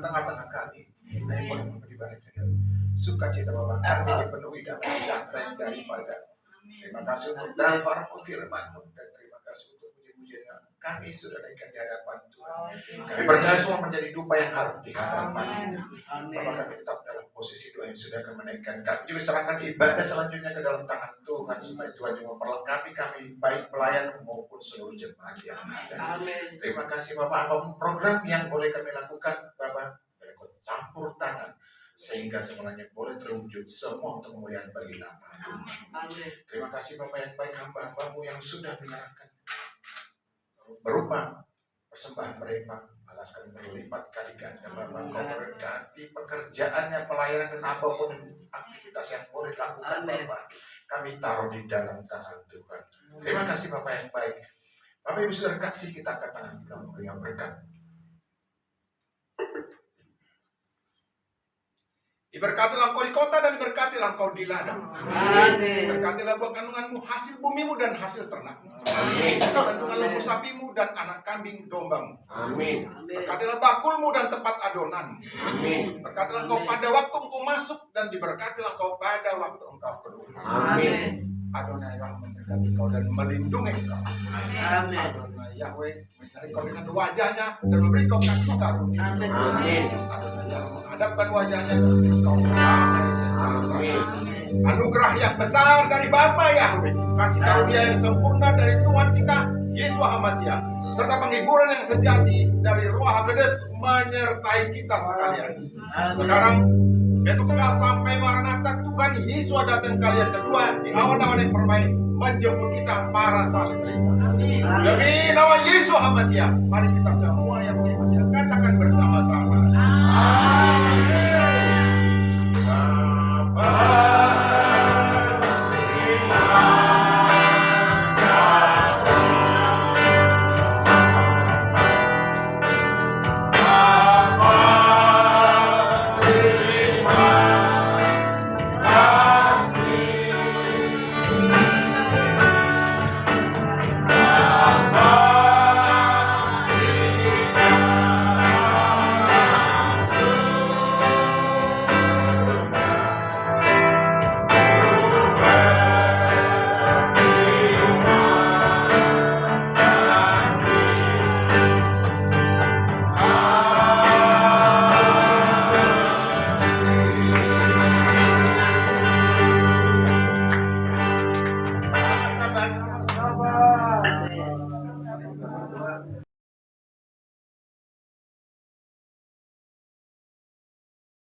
tengah-tengah kami. Kami boleh memberi baik dengan sukacita Bapa. Kami dipenuhi damai sejahtera yang daripada. Terima kasih untuk dalfarmu firman-Mu dan terima kasih untuk puji-pujian yang kami sudah naikkan di hadapan Tuhan. Kami percaya semua menjadi dupa yang harum di hadapan Bapak. Kami tetap dalam posisi doa yang sudah akan menaikkan. Kami juga serahkan ibadah selanjutnya ke dalam tangan Tuhan supaya Tuhan juga memperlengkapi kami baik pelayan maupun seluruh jemaat yang ada. Terima kasih Bapak. Apapun program yang boleh kami lakukan Bapak, berikut campur tangan sehingga semuanya boleh terwujud semua untuk kemuliaan bagi nama Tuhan. Terima kasih Bapak yang baik, hamba-Hambamu yang sudah menyerahkan berupa persembahan mereka, alaskan berlipat kali ganda Bapak. Kau berkati pekerjaannya, pelayanan dan apapun aktivitas yang boleh lakukan Bapak, kami taruh di dalam tangan Tuhan. Terima kasih Bapak yang baik. Bapak Ibu Saudara kasih kita angkat tangan kita memberi berkat. Diberkatilah engkau di kota dan diberkatilah engkau di ladang. Berkatilah buah kandunganmu, hasil bumimu dan hasil ternakmu. Kandungan lembu sapimu dan anak kambing dombamu.
Amin.
Berkatilah bakulmu dan tempat adonanmu.
Amin.
Berkatilah engkau pada waktu engkau masuk dan diberkatilah engkau pada waktu engkau keluar.
Amin.
Adonai yang memberkati engkau dan melindungi engkau. Adonai Yahweh mencari engkau dengan wajahnya dan memberi engkau kasih karunia.
Amin.
Adonai yang menghadapkan wajahnya dan memberi engkau damai sejahtera. Anugerah yang besar dari Bapa Yahweh, kasih karunia yang sempurna dari Tuhan kita Yesus Hamasiah, serta penghiburan yang sejati dari Roh HaKudus menyertai kita sekalian. Sekarang besoklah sampai Maranatha Tuhan Yesus datang kalian kedua di awan-awan yang permain menjemput kita para saleh serta. Demi nama Yesus Hamasiah, mari kita semua yang beriman katakan bersama-sama.